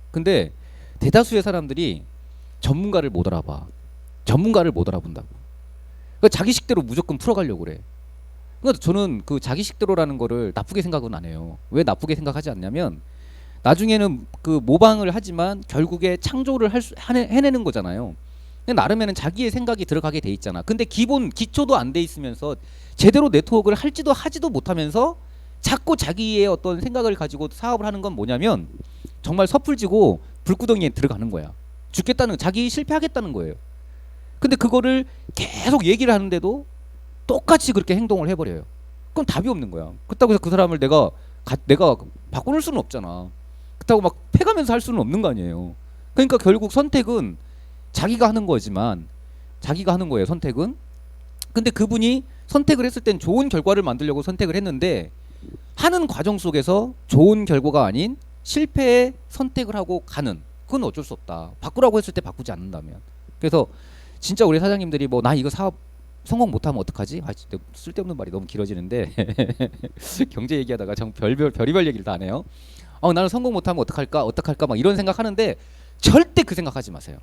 근데 대다수의 사람들이 전문가를 못 알아봐. 전문가를 못 알아본다고. 그러니까 자기식대로 무조건 풀어가려고 그래. 그러니까 저는 그 자기식대로라는 거를 나쁘게 생각은 안 해요. 왜 나쁘게 생각하지 않냐면 나중에는 그 모방을 하지만 결국에 창조를 해내는 거잖아요. 나름에는 자기의 생각이 들어가게 돼 있잖아. 근데 기초도 안 돼 있으면서 제대로 네트워크를 하지도 못하면서 자꾸 자기의 어떤 생각을 가지고 사업을 하는 건 뭐냐면 정말 섣불지고 불구덩이에 들어가는 거야. 자기 실패하겠다는 거예요. 근데 그거를 계속 얘기를 하는데도 똑같이 그렇게 행동을 해버려요. 그럼 답이 없는 거야. 그렇다고 해서 그 사람을 내가 바꾸는 수는 없잖아. 그렇다고 막 패가면서 할 수는 없는 거 아니에요. 그러니까 결국 선택은 자기가 하는 거지만 자기가 하는 거예요. 선택은. 근데 그분이 선택을 했을 땐 좋은 결과를 만들려고 선택을 했는데 하는 과정 속에서 좋은 결과가 아닌 실패의 선택을 하고 가는 그건 어쩔 수 없다. 바꾸라고 했을 때 바꾸지 않는다면. 그래서 진짜 우리 사장님들이 뭐 나 이거 사업 성공 못하면 어떡하지? 아 진짜 쓸데없는 말이 너무 길어지는데 경제 얘기하다가 정 별의별 얘기를 다 하네요. 나는 성공 못하면 어떡할까 막 이런 생각하는데 절대 그 생각하지 마세요.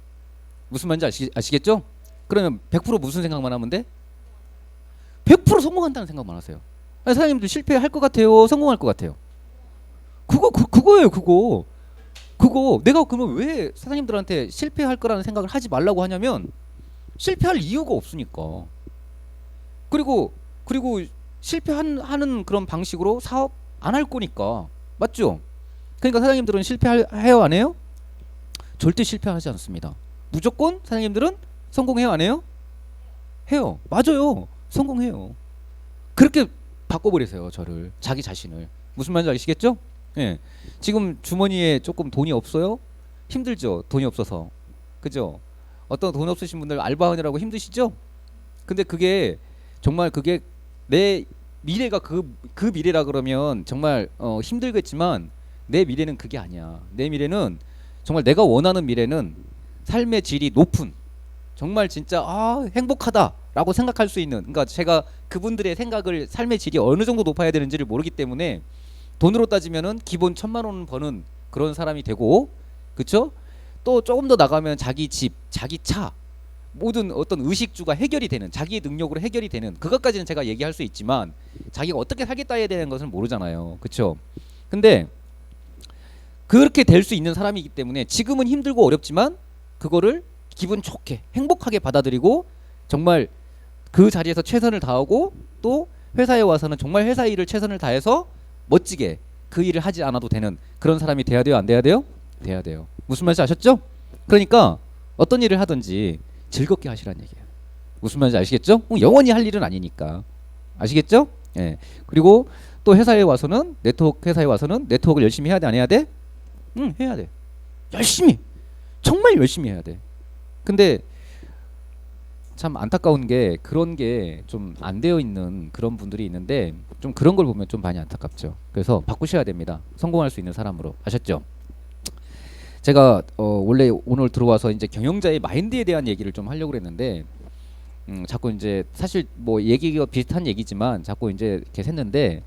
무슨 말인지 아시겠죠? 그러면 100% 무슨 생각만 하면 돼? 100% 성공한다는 생각만 하세요. 아니, 사장님들 실패할 것 같아요? 성공할 것 같아요? 그거예요. 그거 내가 그러면 왜 사장님들한테 실패할 거라는 생각을 하지 말라고 하냐면 실패할 이유가 없으니까. 그리고 실패하는 그런 방식으로 사업 안 할 거니까. 맞죠? 그러니까 사장님들은 실패해요 안 해요? 절대 실패하지 않습니다. 무조건 사장님들은 성공해요 안 해요? 해요. 맞아요. 성공해요. 그렇게 바꿔버리세요. 저를. 자기 자신을. 무슨 말인지 아시겠죠? 예. 지금 주머니에 조금 돈이 없어요? 힘들죠. 돈이 없어서. 그죠? 어떤 돈 없으신 분들 알바하느라고 힘드시죠? 근데 그게 정말 그게 내 미래가 그 미래라 그러면 정말 힘들겠지만 내 미래는 그게 아니야. 내 미래는 정말 내가 원하는 미래는 삶의 질이 높은 정말 진짜 행복하다라고 생각할 수 있는, 그러니까 제가 그분들의 생각을 삶의 질이 어느 정도 높아야 되는지를 모르기 때문에 돈으로 따지면은 기본 1,000만 원 버는 그런 사람이 되고, 그쵸? 또 조금 더 나가면 자기 집, 자기 차, 모든 어떤 의식주가 해결이 되는, 자기의 능력으로 해결이 되는, 그것까지는 제가 얘기할 수 있지만 자기가 어떻게 살겠다에 대한 것은 모르잖아요. 그쵸? 근데 그렇게 될 수 있는 사람이기 때문에 지금은 힘들고 어렵지만 그거를 기분 좋게 행복하게 받아들이고 정말 그 자리에서 최선을 다하고 또 회사에 와서는 정말 회사 일을 최선을 다해서 멋지게 그 일을 하지 않아도 되는 그런 사람이 돼야 돼요? 안 돼야 돼요? 돼야 돼요. 무슨 말인지 아셨죠? 그러니까 어떤 일을 하든지 즐겁게 하시라는 얘기예요. 무슨 말인지 아시겠죠? 영원히 할 일은 아니니까. 아시겠죠? 예. 그리고 또 회사에 와서는 회사에 와서는 네트워크를 열심히 해야 돼, 안 해야 돼? 응, 해야 돼. 열심히. 정말 열심히 해야 돼. 근데 참 안타까운 게 그런 게 좀 안 되어 있는 그런 분들이 있는데 좀 그런 걸 보면 좀 많이 안타깝죠. 그래서 바꾸셔야 됩니다. 성공할 수 있는 사람으로. 아셨죠? 제가 원래 오늘 들어와서 이제 경영자의 마인드에 대한 얘기를 좀 하려고 그랬는데 자꾸 이제 사실 뭐 얘기가 비슷한 얘기지만 자꾸 이제 계속 했는데,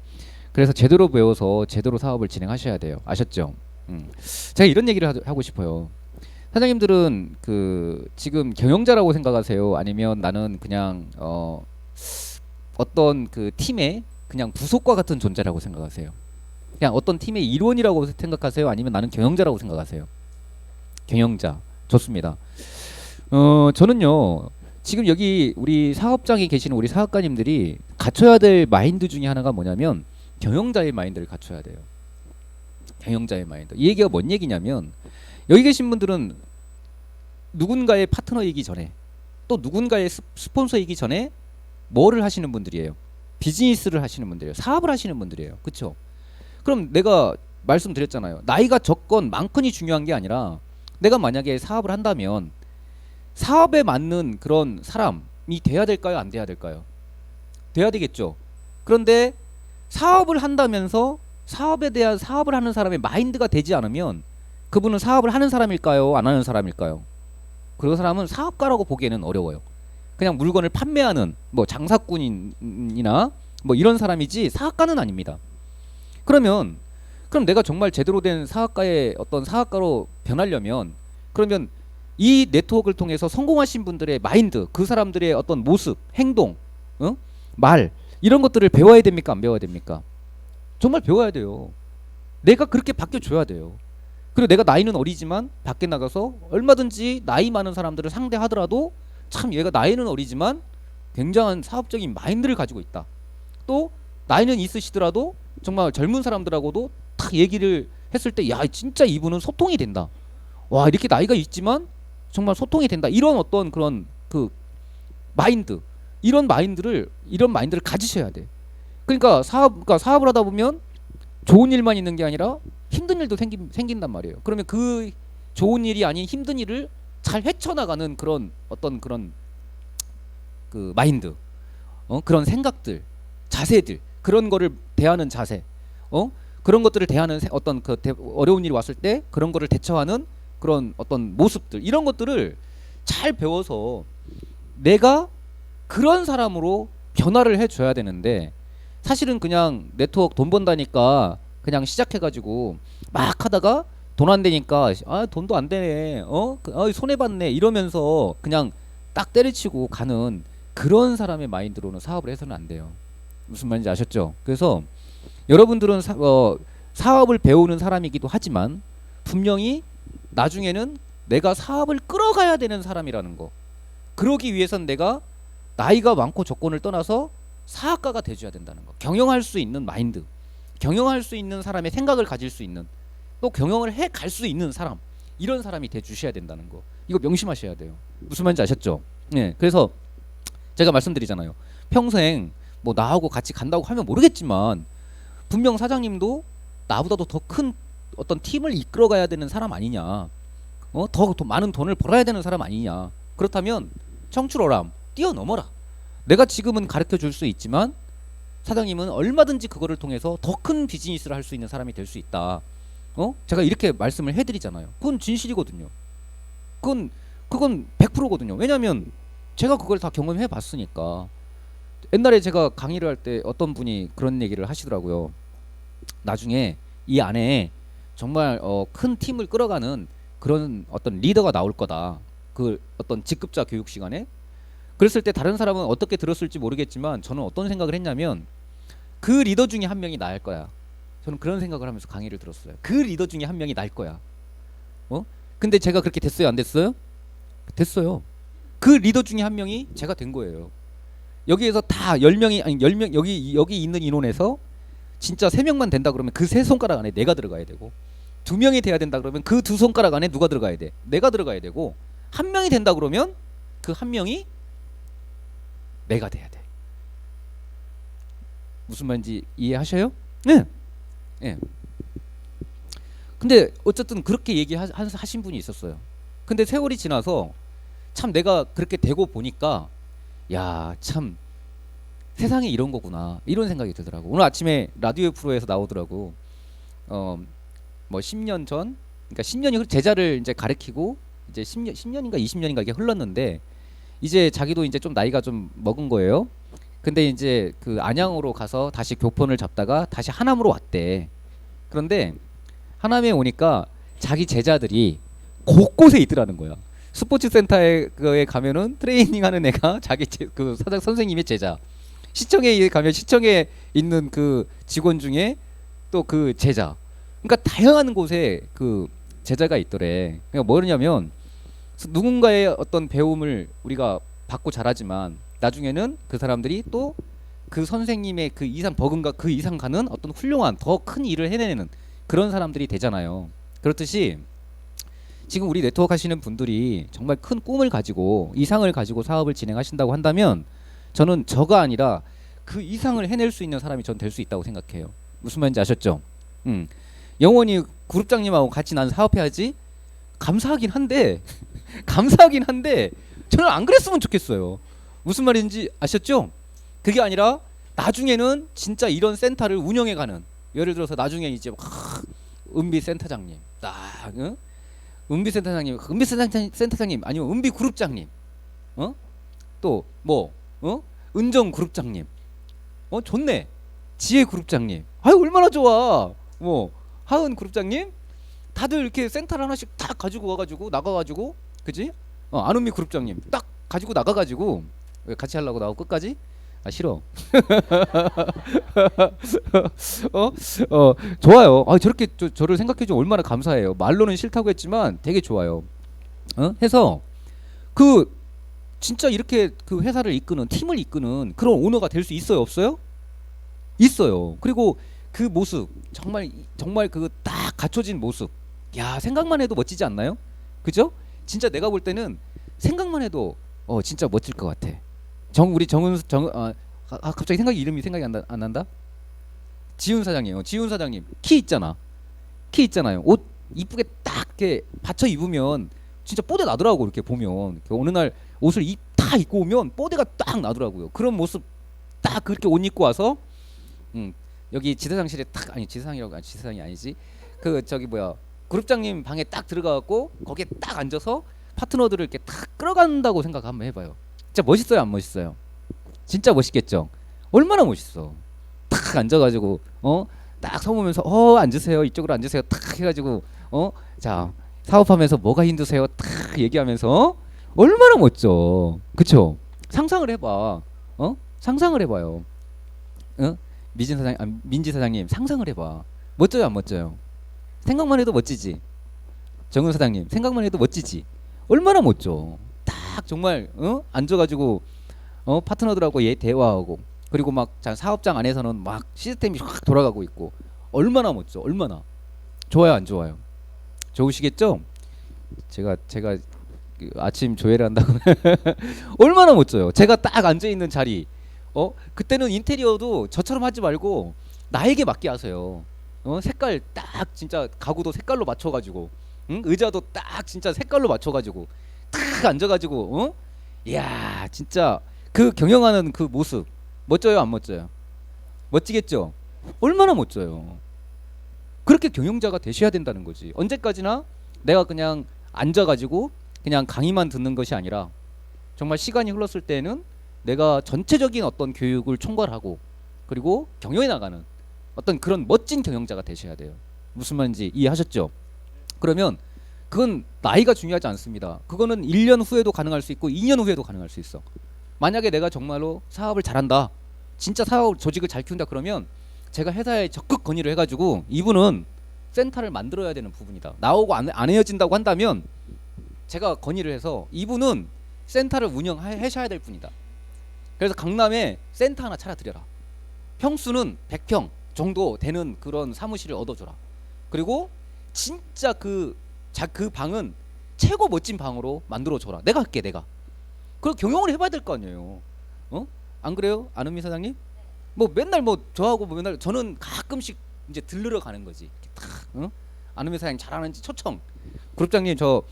그래서 제대로 배워서 제대로 사업을 진행하셔야 돼요. 아셨죠? 제가 이런 얘기를 하고 싶어요. 사장님들은 그 지금 경영자라고 생각하세요? 아니면 나는 그냥 어떤 그 팀의 그냥 부속과 같은 존재라고 생각하세요? 그냥 어떤 팀의 일원이라고 생각하세요? 아니면 나는 경영자라고 생각하세요? 경영자. 좋습니다. 저는요 지금 여기 우리 사업장에 계시는 우리 사업가님들이 갖춰야 될 마인드 중에 하나가 뭐냐면 경영자의 마인드를 갖춰야 돼요. 경영자의 마인드. 이 얘기가 뭔 얘기냐면 여기 계신 분들은 누군가의 파트너이기 전에 또 누군가의 스폰서이기 전에 뭐를 하시는 분들이에요? 비즈니스를 하시는 분들이에요. 사업을 하시는 분들이에요. 그쵸? 그럼 내가 말씀드렸잖아요. 나이가 적건 많건이 중요한 게 아니라 내가 만약에 사업을 한다면 사업에 맞는 그런 사람이 돼야 될까요? 안 돼야 될까요? 돼야 되겠죠. 그런데 사업을 한다면서 사업에 대한 사업을 하는 사람의 마인드가 되지 않으면 그분은 사업을 하는 사람일까요? 안 하는 사람일까요? 그 사람은 사업가라고 보기에는 어려워요. 그냥 물건을 판매하는 뭐 장사꾼이나 뭐 이런 사람이지 사업가는 아닙니다. 그럼 내가 정말 제대로 된 사업가의 어떤 사업가로 변하려면 그러면 이 네트워크를 통해서 성공하신 분들의 마인드, 그 사람들의 어떤 모습, 행동, 말 이런 것들을 배워야 됩니까? 안 배워야 됩니까? 정말 배워야 돼요. 내가 그렇게 바뀌어줘야 돼요. 그리고 내가 나이는 어리지만 밖에 나가서 얼마든지 나이 많은 사람들을 상대하더라도 참 얘가 나이는 어리지만 굉장한 사업적인 마인드를 가지고 있다. 또 나이는 있으시더라도 정말 젊은 사람들하고도 딱 얘기를 했을 때 야 진짜 이분은 소통이 된다. 와 이렇게 나이가 있지만 정말 소통이 된다. 이런 어떤 그런 그 마인드, 이런 마인드를 가지셔야 돼. 그러니까 사업을 하다 보면 좋은 일만 있는 게 아니라 힘든 일도 생긴단 말이에요. 그러면 그 좋은 일이 아닌 힘든 일을 잘 헤쳐나가는 그런 어떤 그런 그 마인드, 그런 생각들, 자세들, 그런 거를 대하는 자세, 그런 것들을 대하는 어떤 그 어려운 일이 왔을 때 그런 거를 대처하는 그런 어떤 모습들, 이런 것들을 잘 배워서 내가 그런 사람으로 변화를 해줘야 되는데 사실은 그냥 네트워크 돈 번다니까 그냥 시작해가지고 막 하다가 돈 안 되니까 돈도 안 되네, 손해 봤네 이러면서 그냥 딱 때려치고 가는 그런 사람의 마인드로는 사업을 해서는 안 돼요. 무슨 말인지 아셨죠? 그래서 여러분들은 사업을 배우는 사람이기도 하지만 분명히 나중에는 내가 사업을 끌어가야 되는 사람이라는 거. 그러기 위해선 내가 나이가 많고 조건을 떠나서 사업가가 돼줘야 된다는 거. 경영할 수 있는 마인드, 경영할 수 있는 사람의 생각을 가질 수 있는, 또 경영을 해 갈 수 있는 사람, 이런 사람이 돼 주셔야 된다는 거. 이거 명심하셔야 돼요. 무슨 말인지 아셨죠? 네. 그래서 제가 말씀드리잖아요. 평생 뭐 나하고 같이 간다고 하면 모르겠지만 분명 사장님도 나보다도 더 큰 어떤 팀을 이끌어가야 되는 사람 아니냐. 더 많은 돈을 벌어야 되는 사람 아니냐. 그렇다면 청출어람 뛰어넘어라. 내가 지금은 가르쳐 줄 수 있지만 사장님은 얼마든지 그거를 통해서 더 큰 비즈니스를 할 수 있는 사람이 될 수 있다. 제가 이렇게 말씀을 해드리잖아요. 그건 진실이거든요. 그건 100%거든요. 왜냐하면 제가 그걸 다 경험해 봤으니까. 옛날에 제가 강의를 할 때 어떤 분이 그런 얘기를 하시더라고요. 나중에 이 안에 정말 큰 팀을 끌어가는 그런 어떤 리더가 나올 거다. 그 어떤 직급자 교육 시간에. 그랬을 때 다른 사람은 어떻게 들었을지 모르겠지만 저는 어떤 생각을 했냐면 그 리더 중에 한 명이 나을 거야. 저는 그런 생각을 하면서 강의를 들었어요. 그 리더 중에 한 명이 날 거야. 근데 제가 그렇게 됐어요, 안 됐어요? 됐어요. 그 리더 중에 한 명이 제가 된 거예요. 여기에서 다 10명이 아니 10명 여기 있는 인원에서 진짜 3명만 된다 그러면 그 3손가락 안에 내가 들어가야 되고 2명이 돼야 된다 그러면 그 2손가락 안에 누가 들어가야 돼? 내가 들어가야 되고 1명이 된다 그러면 그 1명이 내가 돼야 돼. 무슨 말인지 이해하셔요? 네. 네. 근데 어쨌든 그렇게 얘기하신 분이 있었어요. 근데 세월이 지나서 참 내가 그렇게 되고 보니까 야, 참 세상에 이런 거구나 이런 생각이 들더라고. 오늘 아침에 라디오 프로에서 나오더라고. 뭐 10년 전, 그러니까 10년이 제자를 이제 가르치고 이제 10년인가 20년인가 이게 흘렀는데 이제 자기도 이제 좀 나이가 좀 먹은 거예요. 근데 이제 그 안양으로 가서 다시 교폰을 잡다가 다시 하남으로 왔대. 그런데 하남에 오니까 자기 제자들이 곳곳에 있더라는 거야. 스포츠 센터에 가면은 트레이닝하는 애가 자기 그 사장 선생님의 제자. 시청에 가면 시청에 있는 그 직원 중에 또 그 제자. 그러니까 다양한 곳에 그 제자가 있더래. 그러니까 뭐냐면 누군가의 어떤 배움을 우리가 받고 자라지만 나중에는 그 사람들이 또 그 선생님의 그 이상 버금가 그 이상 가는 어떤 훌륭한 더 큰 일을 해내는 그런 사람들이 되잖아요. 그렇듯이 지금 우리 네트워크 하시는 분들이 정말 큰 꿈을 가지고 이상을 가지고 사업을 진행하신다고 한다면 저는 저가 아니라 그 이상을 해낼 수 있는 사람이 전 될 수 있다고 생각해요. 무슨 말인지 아셨죠? 영원히 그룹장님하고 같이 난 사업해야지 감사하긴 한데 감사하긴 한데 저는 안 그랬으면 좋겠어요. 무슨 말인지 아셨죠? 그게 아니라 나중에는 진짜 이런 센터를 운영해가는, 예를 들어서 나중에 이제 은비 센터장님 딱 은비 센터장님, 센터장님 아니면 은비 그룹장님, 또 뭐 은정 그룹장님, 좋네, 지혜 그룹장님, 아유 얼마나 좋아, 뭐 하은 그룹장님, 다들 이렇게 센터를 하나씩 딱 가지고 와가지고 나가가지고, 그지? 안은미 그룹장님 딱 가지고 나가가지고, 왜 같이 하려고 나오고 끝까지? 아 싫어. 좋아요. 저렇게 저를 생각해주면 얼마나 감사해요. 말로는 싫다고 했지만 되게 좋아요. 해서 그 진짜 이렇게 그 회사를 이끄는, 팀을 이끄는 그런 오너가 될 수 있어요, 없어요? 있어요. 그리고 그 모습 정말 그 딱 갖춰진 모습, 야 생각만 해도 멋지지 않나요? 그죠? 진짜 내가 볼 때는 생각만 해도 진짜 멋질 것 같아. 갑자기 이름이 생각이 안 난다. 지훈 사장님, 지훈 사장님 키 있잖아요. 옷 이쁘게 딱 이렇게 받쳐 입으면 진짜 뽀대 나더라고. 이렇게 보면 어느 날 옷을 다 입고 오면 뽀대가 딱 나더라고요. 그런 모습 딱 그렇게 옷 입고 와서 여기 지사장실에 딱, 아니 지사장이 아니지, 그 저기 뭐야 그룹장님 방에 딱 들어가갖고 거기에 딱 앉아서 파트너들을 이렇게 딱 끌어간다고 생각 한번 해봐요. 진짜 멋있어요, 안 멋있어요? 진짜 멋있겠죠. 얼마나 멋있어. 딱 앉아가지고 딱 서보면서 앉으세요, 이쪽으로 앉으세요, 딱 해가지고 자 사업하면서 뭐가 힘드세요, 딱 얘기하면서 얼마나 멋져. 그쵸? 상상을 해봐. 상상을 해봐요. 민지 사장님 상상을 해봐. 멋져요, 안 멋져요? 생각만 해도 멋지지. 정은 사장님 생각만 해도 멋지지. 얼마나 멋져. 딱 정말 앉아가지고 파트너들하고 대화하고, 그리고 막 사업장 안에서는 막 시스템이 확 돌아가고 있고, 얼마나 멋져. 얼마나 좋아요, 안 좋아요? 좋으시겠죠? 제가 아침 조회를 한다고 얼마나 멋져요. 제가 딱 앉아 있는 자리, 그때는 인테리어도 저처럼 하지 말고 나에게 맞게 하세요. 색깔 딱 진짜 가구도 색깔로 맞춰가지고, 응? 의자도 딱 진짜 색깔로 맞춰가지고 딱 앉아가지고, 이야 진짜 그 경영하는 그 모습 멋져요, 안 멋져요? 멋지겠죠? 얼마나 멋져요. 그렇게 경영자가 되셔야 된다는 거지. 언제까지나 내가 그냥 앉아가지고 그냥 강의만 듣는 것이 아니라 정말 시간이 흘렀을 때는 내가 전체적인 어떤 교육을 총괄하고 그리고 경영해 나가는 어떤 그런 멋진 경영자가 되셔야 돼요. 무슨 말인지 이해하셨죠? 그러면 그건 나이가 중요하지 않습니다. 그거는 1년 후에도 가능할 수 있고 2년 후에도 가능할 수 있어. 만약에 내가 정말로 사업을 잘한다, 진짜 사업 조직을 잘 키운다, 그러면 제가 회사에 적극 건의를 해가지고 이분은 센터를 만들어야 되는 부분이다, 나오고 안 헤어진다고 한다면 제가 건의를 해서 이분은 센터를 운영하셔야 될 분이다. 그래서 강남에 센터 하나 차려드려라. 평수는 100평 정도 되는 그런 사무실을 얻어줘라. 그리고 진짜 그 방은 최고 멋진 방으로 만들어줘라. 내가 할게, 내가. 그리고 경영을 해봐야 될 거 아니에요. 안 그래요, 안은미 사장님? 뭐 맨날 뭐 저하고 뭐 맨날 저는 가끔씩 이제 들르러 가는 거지. 탁, 안은미 사장님 잘하는지 초청. 그룹장님 저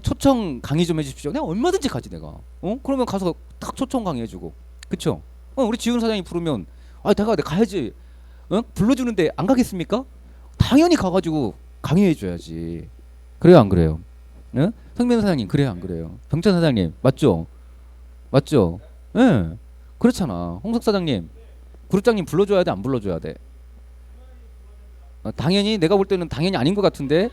초청 강의 좀 해주십시오. 내가 얼마든지 가지 내가. 그러면 가서 딱 초청 강의 해주고. 그쵸? 우리 지훈 사장님 부르면 내가 가야지. 불러주는데 안 가겠습니까? 당연히 가가지고 강의해줘야지. 그래요, 안 그래요? 성민 사장님 그래요, 안 그래요? 병찬 사장님 맞죠? 맞죠? 예. 그렇잖아. 홍석 사장님 그룹장님 불러줘야 돼, 안 불러줘야 돼? 당연히 내가 볼 때는 당연히 아닌 것 같은데.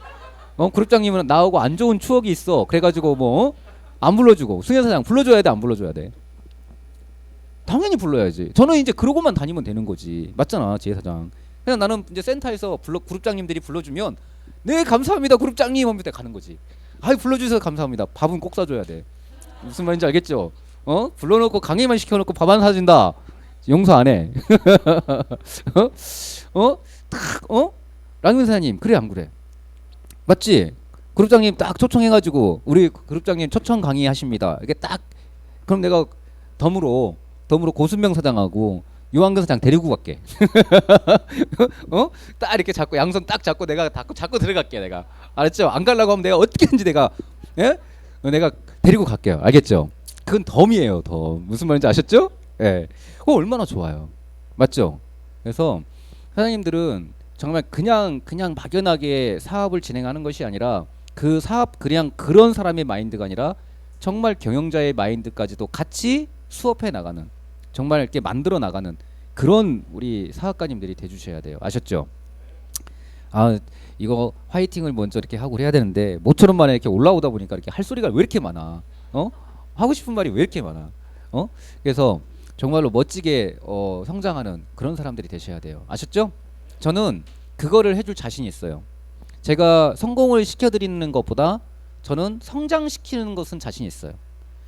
그룹장님은 나하고 안 좋은 추억이 있어. 그래가지고 뭐 안 불러주고. 승현 사장 불러줘야 돼, 안 불러줘야 돼? 당연히 불러야지. 저는 이제 그러고만 다니면 되는 거지. 맞잖아, 지혜 사장. 그냥 나는 이제 센터에서 그룹장님들이 불러주면 네 감사합니다 그룹장님 하면 가는 거지. 아이 불러주셔서 감사합니다. 밥은 꼭 사줘야 돼. 무슨 말인지 알겠죠? 불러놓고 강의만 시켜놓고 밥 안 사준다, 용서 안 해. 랑윤사님 그래, 안 그래? 맞지? 그룹장님 딱 초청해가지고 우리 그룹장님 초청 강의 하십니다. 이게 딱 그럼 내가 덤으로 고순명 사장하고 유한근 사장 데리고 갈게. 딱 이렇게 잡고 양손 딱 잡고 내가 잡고 들어갈게 내가. 알았죠? 안 가려고 하면 내가 어떻게든지 내가 내가 데리고 갈게요. 알겠죠? 그건 덤이에요, 덤. 무슨 말인지 아셨죠? 예. 얼마나 좋아요. 맞죠? 그래서 사장님들은 정말 그냥 막연하게 사업을 진행하는 것이 아니라 그 사업 그냥 그런 사람의 마인드가 아니라 정말 경영자의 마인드까지도 같이 수업해 나가는, 정말 이렇게 만들어 나가는 그런 우리 사업가님들이 돼주셔야 돼요. 아셨죠? 이거 화이팅을 먼저 이렇게 하고 해야 되는데 모처럼 만에 이렇게 올라오다 보니까 이렇게 할 소리가 왜 이렇게 많아? 하고 싶은 말이 왜 이렇게 많아? 그래서 정말로 멋지게 성장하는 그런 사람들이 되셔야 돼요. 아셨죠? 저는 그거를 해줄 자신이 있어요. 제가 성공을 시켜드리는 것보다 저는 성장시키는 것은 자신 있어요.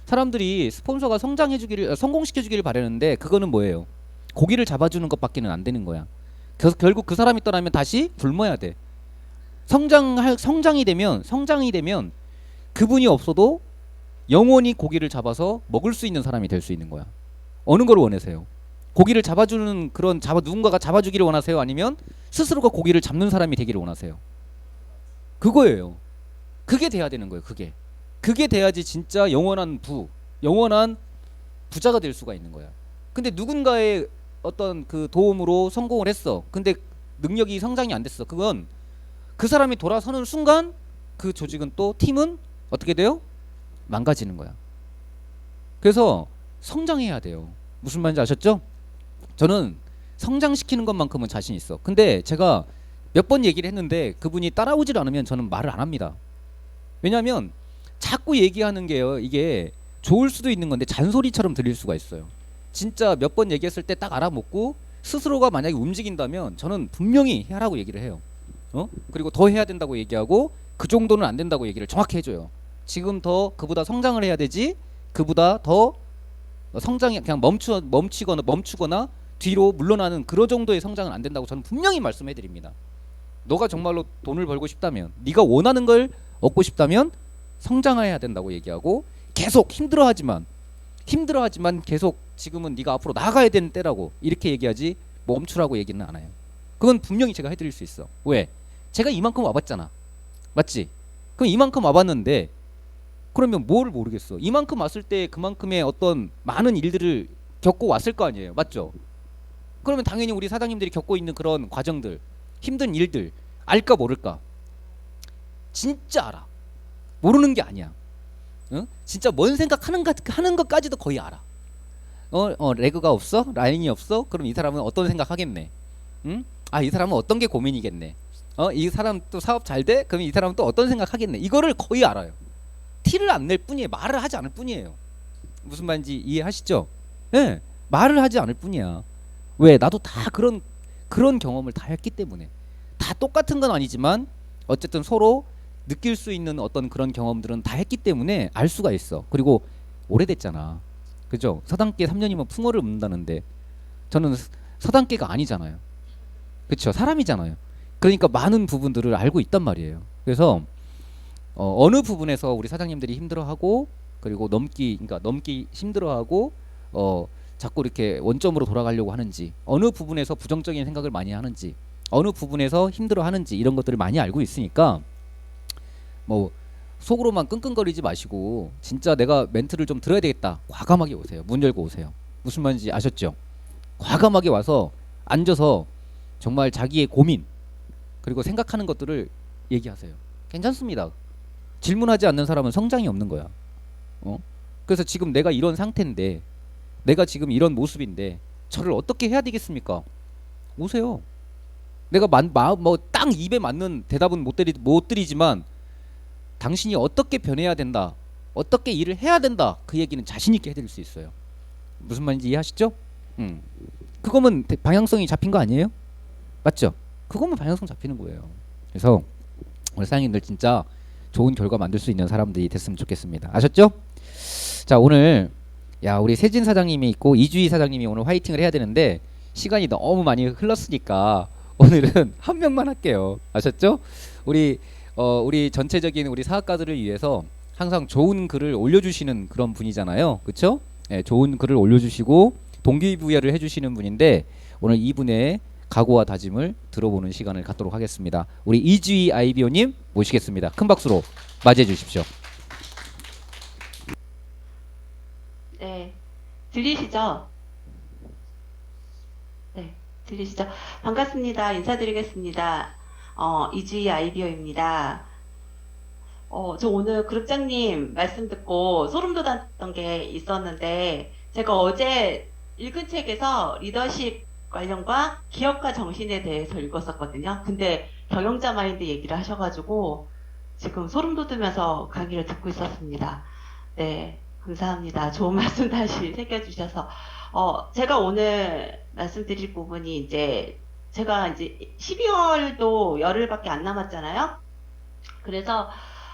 사람들이 스폰서가 성공시켜주기를 바라는데 그거는 뭐예요? 고기를 잡아주는 것밖에는 안 되는 거야. 그래서 결국 그 사람이 떠나면 다시 굶어야 돼. 성장이 되면 그분이 없어도 영원히 고기를 잡아서 먹을 수 있는 사람이 될 수 있는 거야. 어느 걸 원하세요? 고기를 잡아주는 누군가가 잡아주기를 원하세요? 아니면 스스로가 고기를 잡는 사람이 되기를 원하세요? 그거예요. 그게 돼야 되는 거예요. 그게 돼야지 진짜 영원한 부자가 될 수가 있는 거야. 근데 누군가의 어떤 그 도움으로 성공을 했어. 근데 능력이 성장이 안 됐어. 그건 그 사람이 돌아서는 순간 그 조직은 또 팀은 어떻게 돼요? 망가지는 거야. 그래서 성장해야 돼요. 무슨 말인지 아셨죠? 저는 성장시키는 것만큼은 자신 있어. 근데 제가 몇 번 얘기를 했는데 그분이 따라오질 않으면 저는 말을 안 합니다. 왜냐하면 자꾸 얘기하는 게요, 이게 좋을 수도 있는 건데 잔소리처럼 들릴 수가 있어요. 진짜 몇 번 얘기했을 때 딱 알아먹고 스스로가 만약에 움직인다면 저는 분명히 하라고 얘기를 해요. 그리고 더 해야 된다고 얘기하고 그 정도는 안 된다고 얘기를 정확히 해줘요. 지금 더 그보다 성장을 해야 되지, 그보다 더 성장이 그냥 멈추거나 뒤로 물러나는 그런 정도의 성장은 안 된다고 저는 분명히 말씀해 드립니다. 너가 정말로 돈을 벌고 싶다면, 네가 원하는 걸 얻고 싶다면 성장해야 된다고 얘기하고 계속 힘들어하지만 계속 지금은 네가 앞으로 나가야 되는 때라고 이렇게 얘기하지 멈추라고 얘기는 안 해요. 그건 분명히 제가 해드릴 수 있어. 왜? 제가 이만큼 와봤잖아. 맞지? 그럼 이만큼 와봤는데 그러면 뭘 모르겠어. 이만큼 왔을 때 그만큼의 어떤 많은 일들을 겪고 왔을 거 아니에요. 맞죠? 그러면 당연히 우리 사장님들이 겪고 있는 그런 과정들, 힘든 일들 알까 모를까? 진짜 알아. 모르는 게 아니야. 응? 진짜 뭔 생각하는 하는 것까지도 거의 알아. 레그가 없어? 라인이 없어? 그럼 이 사람은 어떤 생각하겠네? 응? 아, 이 사람은 어떤 게 고민이겠네? 이 사람 또 사업 잘 돼? 그럼 이 사람은 또 어떤 생각하겠네? 이거를 거의 알아요. 티를 안 낼 뿐이에요. 말을 하지 않을 뿐이에요. 무슨 말인지 이해하시죠? 네, 말을 하지 않을 뿐이야. 왜? 나도 다 그런 경험을 다 했기 때문에. 다 똑같은 건 아니지만 어쨌든 서로 느낄 수 있는 어떤 그런 경험들은 다 했기 때문에 알 수가 있어. 그리고 오래됐잖아. 그죠? 서당계 3년이면 풍어를 묻는다는데 저는 서당계가 아니잖아요. 그렇죠? 사람이잖아요. 그러니까 많은 부분들을 알고 있단 말이에요. 그래서 어느 부분에서 우리 사장님들이 힘들어하고 그리고 넘기 힘들어하고 자꾸 이렇게 원점으로 돌아가려고 하는지, 어느 부분에서 부정적인 생각을 많이 하는지, 어느 부분에서 힘들어하는지 이런 것들을 많이 알고 있으니까 뭐 속으로만 끙끙거리지 마시고 진짜 내가 멘트를 좀 들어야 되겠다. 과감하게 오세요. 문 열고 오세요. 무슨 말인지 아셨죠? 과감하게 와서 앉아서 정말 자기의 고민 그리고 생각하는 것들을 얘기하세요. 괜찮습니다. 질문하지 않는 사람은 성장이 없는 거야. 그래서 지금 내가 이런 상태인데, 내가 지금 이런 모습인데 저를 어떻게 해야 되겠습니까? 오세요. 내가 딱 입에 맞는 대답은 못 드리지만 당신이 어떻게 변해야 된다, 어떻게 일을 해야 된다, 그 얘기는 자신 있게 해드릴 수 있어요. 무슨 말인지 이해하시죠? 그거면 방향성이 잡힌 거 아니에요? 맞죠? 그거면 방향성 잡히는 거예요. 그래서 우리 사장님들 진짜 좋은 결과 만들 수 있는 사람들이 됐으면 좋겠습니다. 아셨죠? 자, 오늘 우리 세진 사장님이 있고 이주희 사장님이 오늘 화이팅을 해야 되는데 시간이 너무 많이 흘렀으니까 오늘은 한 명만 할게요. 아셨죠? 우리 전체적인 우리 사학가들을 위해서 항상 좋은 글을 올려주시는 그런 분이잖아요. 그렇죠? 네, 좋은 글을 올려주시고 동기부여를 해주시는 분인데 오늘 이분의 각오와 다짐을 들어보는 시간을 갖도록 하겠습니다. 우리 이주희 아이비오님 모시겠습니다. 큰 박수로 맞이해 주십시오. 네, 들리시죠? 네, 들리시죠? 반갑습니다. 인사드리겠습니다. 이주희 아이비오입니다. 저 오늘 그룹장님 말씀 듣고 소름 돋았던 게 있었는데, 제가 어제 읽은 책에서 리더십 관련과 기업가 정신에 대해서 읽었었거든요. 근데 경영자 마인드 얘기를 하셔가지고 지금 소름 돋으면서 강의를 듣고 있었습니다. 네, 감사합니다. 좋은 말씀 다시 새겨주셔서. 제가 오늘 말씀드릴 부분이 제가 이제 12월도 열흘밖에 안 남았잖아요. 그래서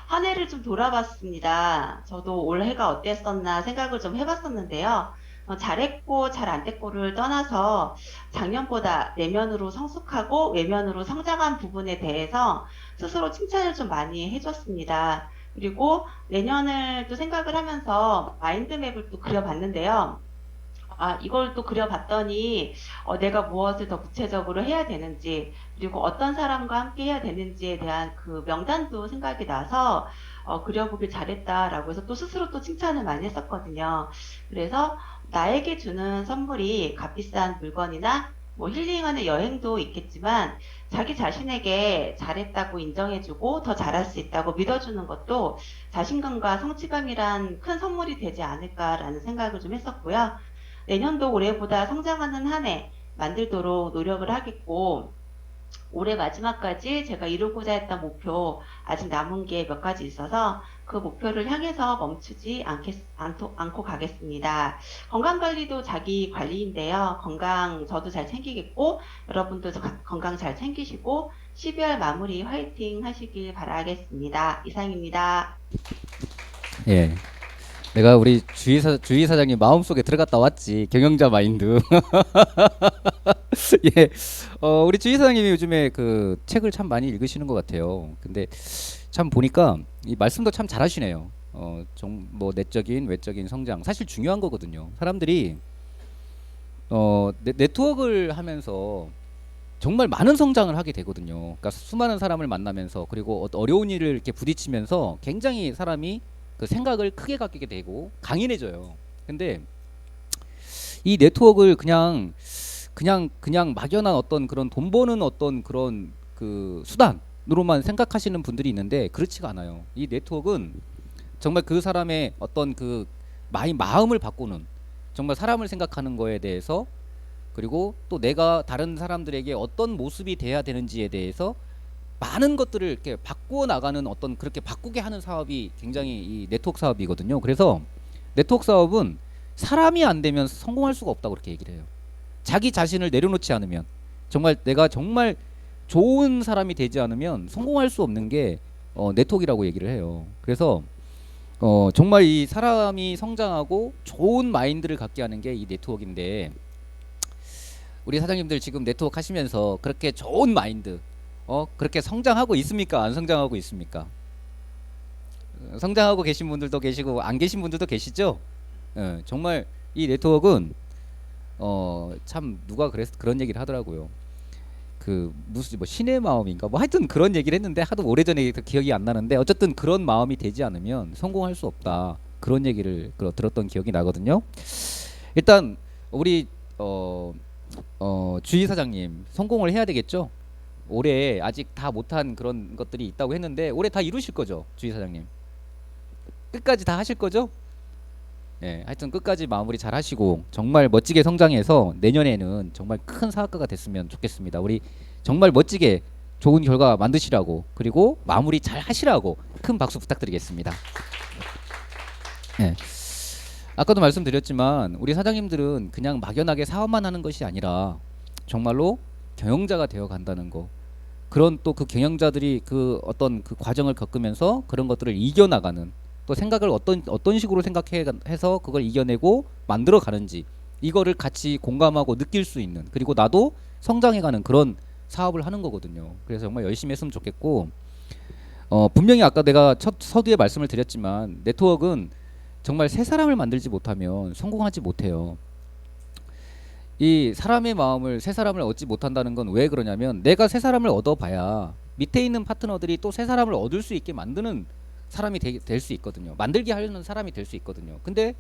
한 해를 좀 돌아봤습니다. 저도 올해가 어땠었나 생각을 좀 해봤었는데요. 잘했고 잘 안 됐고를 떠나서 작년보다 내면으로 성숙하고 외면으로 성장한 부분에 대해서 스스로 칭찬을 좀 많이 해줬습니다. 그리고 내년을 또 생각을 하면서 마인드맵을 또 그려봤는데요. 이걸 또 그려봤더니 내가 무엇을 더 구체적으로 해야 되는지, 그리고 어떤 사람과 함께 해야 되는지에 대한 그 명단도 생각이 나서 그려보길 잘했다라고 해서 또 스스로 또 칭찬을 많이 했었거든요. 그래서 나에게 주는 선물이 값비싼 물건이나 뭐 힐링하는 여행도 있겠지만 자기 자신에게 잘했다고 인정해주고 더 잘할 수 있다고 믿어주는 것도 자신감과 성취감이란 큰 선물이 되지 않을까라는 생각을 좀 했었고요. 내년도 올해보다 성장하는 한 해 만들도록 노력을 하겠고, 올해 마지막까지 제가 이루고자 했던 목표 아직 남은 게 몇 가지 있어서 그 목표를 향해서 멈추지 않고 가겠습니다. 건강관리도 자기 관리인데요. 건강 저도 잘 챙기겠고 여러분도 건강 잘 챙기시고 12월 마무리 화이팅 하시길 바라겠습니다. 이상입니다. 예. 내가 우리 주희 사장님 마음속에 들어갔다 왔지. 경영자 마인드. 예. 우리 주희 사장님이 요즘에 그 책을 참 많이 읽으시는 것 같아요. 근데 참 보니까 이 말씀도 참 잘하시네요. 뭐 내적인 외적인 성장 사실 중요한 거거든요. 사람들이 네트워크를 하면서 정말 많은 성장을 하게 되거든요. 그러니까 수많은 사람을 만나면서 그리고 어려운 일을 이렇게 부딪히면서 굉장히 사람이 그 생각을 크게 갖게 되고 강인해져요. 근데 이 네트워크를 그냥 막연한 어떤 그런 돈 버는 어떤 그런 그 수단으로만 생각하시는 분들이 있는데 그렇지가 않아요. 이 네트워크는 정말 그 사람의 어떤 그 마음을 바꾸는 정말 사람을 생각하는 거에 대해서 그리고 또 내가 다른 사람들에게 어떤 모습이 돼야 되는지에 대해서 많은 것들을 이렇게 바꾸어 나가는 어떤 그렇게 바꾸게 하는 사업이 굉장히 이 네트워크 사업이거든요. 그래서 네트워크 사업은 사람이 안 되면 성공할 수가 없다고 그렇게 얘기를 해요. 자기 자신을 내려놓지 않으면 정말 내가 정말 좋은 사람이 되지 않으면 성공할 수 없는 게 네트워크라고 얘기를 해요. 그래서 정말 이 사람이 성장하고 좋은 마인드를 갖게 하는 게 이 네트워크인데 우리 사장님들 지금 네트워크 하시면서 그렇게 좋은 마인드 그렇게 성장하고 있습니까? 안 성장하고 있습니까? 성장하고 계신 분들도 계시고 안 계신 분들도 계시죠? 정말 이 네트워크는 참 누가 그런 얘기를 하더라고요. 그 무슨 뭐 신의 마음인가 뭐 하여튼 그런 얘기를 했는데 하도 오래전에 기억이 안 나는데 어쨌든 그런 마음이 되지 않으면 성공할 수 없다 그런 얘기를 들었던 기억이 나거든요. 일단 우리 주희 사장님 성공을 해야 되겠죠? 올해 아직 다 못한 그런 것들이 있다고 했는데 올해 다 이루실 거죠, 주희 사장님? 끝까지 다 하실 거죠? 예, 하여튼 끝까지 마무리 잘 하시고 정말 멋지게 성장해서 내년에는 정말 큰 사업가가 됐으면 좋겠습니다. 우리 정말 멋지게 좋은 결과 만드시라고 그리고 마무리 잘 하시라고 큰 박수 부탁드리겠습니다. 예. 아까도 말씀드렸지만 우리 사장님들은 그냥 막연하게 사업만 하는 것이 아니라 정말로 경영자가 되어 간다는 거. 그런 또 그 경영자들이 그 어떤 그 과정을 겪으면서 그런 것들을 이겨나가는 또 생각을 어떤 식으로 생각해서 그걸 이겨내고 만들어 가는지 이거를 같이 공감하고 느낄 수 있는 그리고 나도 성장해가는 그런 사업을 하는 거거든요. 그래서 정말 열심히 했으면 좋겠고 분명히 아까 내가 첫 서두에 말씀을 드렸지만 네트워크는 정말 새 사람을 만들지 못하면 성공하지 못해요. 이 사람의 마음을 새 사람을 얻지 못한다는 건 왜 그러냐면 내가 새 사람을 얻어봐야 밑에 있는 파트너들이 또 새 사람을 얻을 수 있게 만드는 사람이 될 수 있거든요. 만들게 하려는 사람이 될 수 있거든요. 근데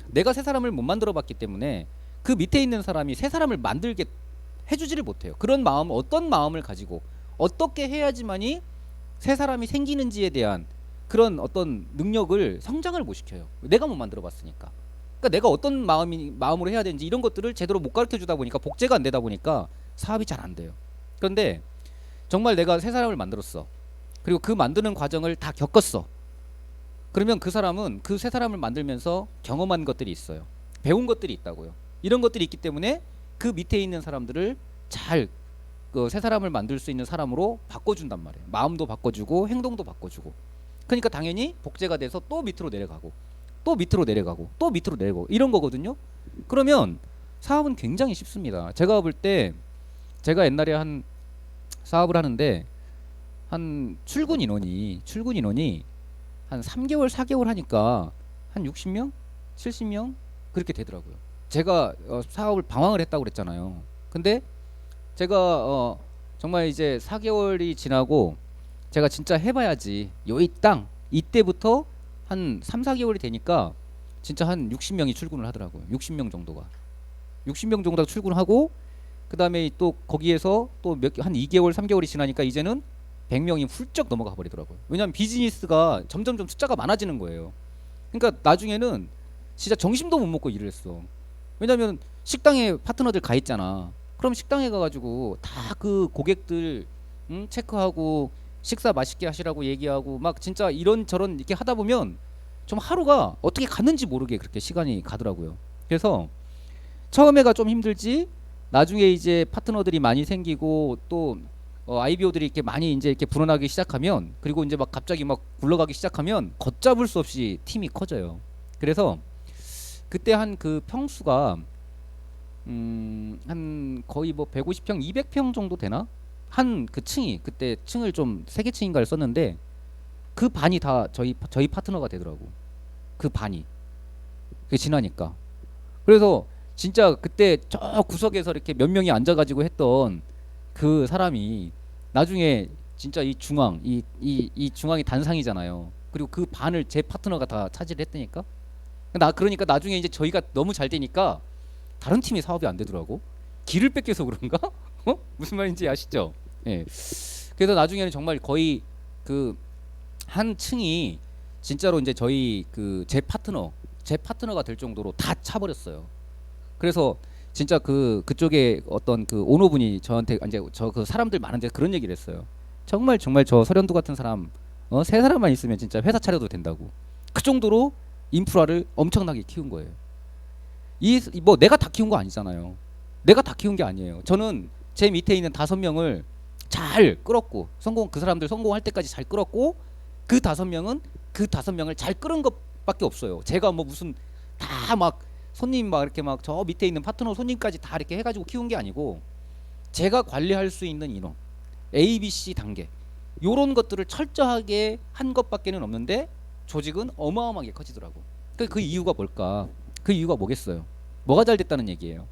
내가 새 사람을 못 만들어 봤기 때문에 그 밑에 있는 사람이 새 사람을 만들게 해주지를 못해요. 그런 마음 어떤 마음을 가지고 어떻게 해야지만이 새 사람이 생기는지에 대한 그런 어떤 능력을 성장을 못 시켜요. 내가 못 만들어 봤으니까. 그러니까 내가 어떤 마음으로 해야 되는지 이런 것들을 제대로 못 가르쳐 주다 보니까 복제가 안 되다 보니까 사업이 잘 안 돼요. 그런데 정말 내가 새 사람을 만들었어. 그리고 그 만드는 과정을 다 겪었어. 그러면 그 사람은 그 새 사람을 만들면서 경험한 것들이 있어요. 배운 것들이 있다고요. 이런 것들이 있기 때문에 그 밑에 있는 사람들을 잘 그 새 사람을 만들 수 있는 사람으로 바꿔준단 말이에요. 마음도 바꿔주고 행동도 바꿔주고. 그러니까 당연히 복제가 돼서 또 밑으로 내려가고 또 밑으로 내려가고 또 밑으로 내려가고 이런 거거든요. 그러면 사업은 굉장히 쉽습니다. 제가 볼 때 제가 옛날에 한 사업을 하는데 한 출근 인원이 한 3개월 4개월 하니까 한 60명 70명 그렇게 되더라고요. 제가 사업을 방황을 했다고 그랬잖아요. 근데 제가 정말 이제 4개월이 지나고 제가 진짜 해봐야지 요이 땅 이때부터 한 3, 4개월이 되니까 진짜 한 60명이 출근을 하더라고요. 60명 정도가 60명 정도가 출근하고 그 다음에 또 거기에서 또 한 2개월 3개월이 지나니까 이제는 100명이 훌쩍 넘어가 버리더라고요. 왜냐하면 비즈니스가 점점점 숫자가 많아지는 거예요. 그러니까 나중에는 진짜 정신도 못 먹고 일을 했어. 왜냐하면 식당에 파트너들 가 있잖아. 그럼 식당에 가가지고 다 그 고객들 체크하고 식사 맛있게 하시라고 얘기하고 막 진짜 이런저런 이렇게 하다 보면 좀 하루가 어떻게 갔는지 모르게 그렇게 시간이 가더라고요. 그래서 처음에가 좀 힘들지 나중에 이제 파트너들이 많이 생기고 또 IBO들이 이렇게 많이 이제 이렇게 불어나기 시작하면 그리고 이제 막 갑자기 막 굴러가기 시작하면 걷잡을 수 없이 팀이 커져요. 그래서 그때 한 그 평수가 한 거의 뭐 150평, 200평 정도 되나? 한 그 층이 그때 층을 좀 3개 층인가를 썼는데 그 반이 다 저희 파트너가 되더라고. 그 반이. 그게 지나니까. 그래서 진짜 그때 저 구석에서 이렇게 몇 명이 앉아가지고 했던 그 사람이 나중에 진짜 이 중앙이 단상이잖아요. 그리고 그 반을 제 파트너가 다 차지를 했다니까. 그러니까 나중에 이제 저희가 너무 잘 되니까 다른 팀이 사업이 안 되더라고. 길을 뺏겨서 그런가? 무슨 말인지 아시죠? 예. 그래서 나중에는 정말 거의 그 한 층이 진짜로 이제 저희 그 제 파트너가 될 정도로 다 차버렸어요. 그래서 진짜 그쪽에 어떤 그 오너분이 저한테 이제 저 그 사람들 많은데 그런 얘기를 했어요. 정말 저 서련도 같은 사람 세 사람만 있으면 진짜 회사 차려도 된다고. 그 정도로 인프라를 엄청나게 키운 거예요. 뭐 내가 다 키운 거 아니잖아요. 내가 다 키운 게 아니에요. 저는 제 밑에 있는 5명을 잘 끌었고 그 사람들 성공할 때까지 잘 끌었고 그 5명을 잘 끌은 것밖에 없어요. 제가 뭐 무슨 다 막 손님 막 이렇게 막 저 밑에 있는 파트너 손님까지 다 이렇게 해가지고 키운 게 아니고 제가 관리할 수 있는 인원 A, B, C 단계 요런 것들을 철저하게 한 것밖에는 없는데 조직은 어마어마하게 커지더라고. 그 이유가 뭘까? 그 이유가 뭐겠어요? 뭐가 잘 됐다는 얘기예요?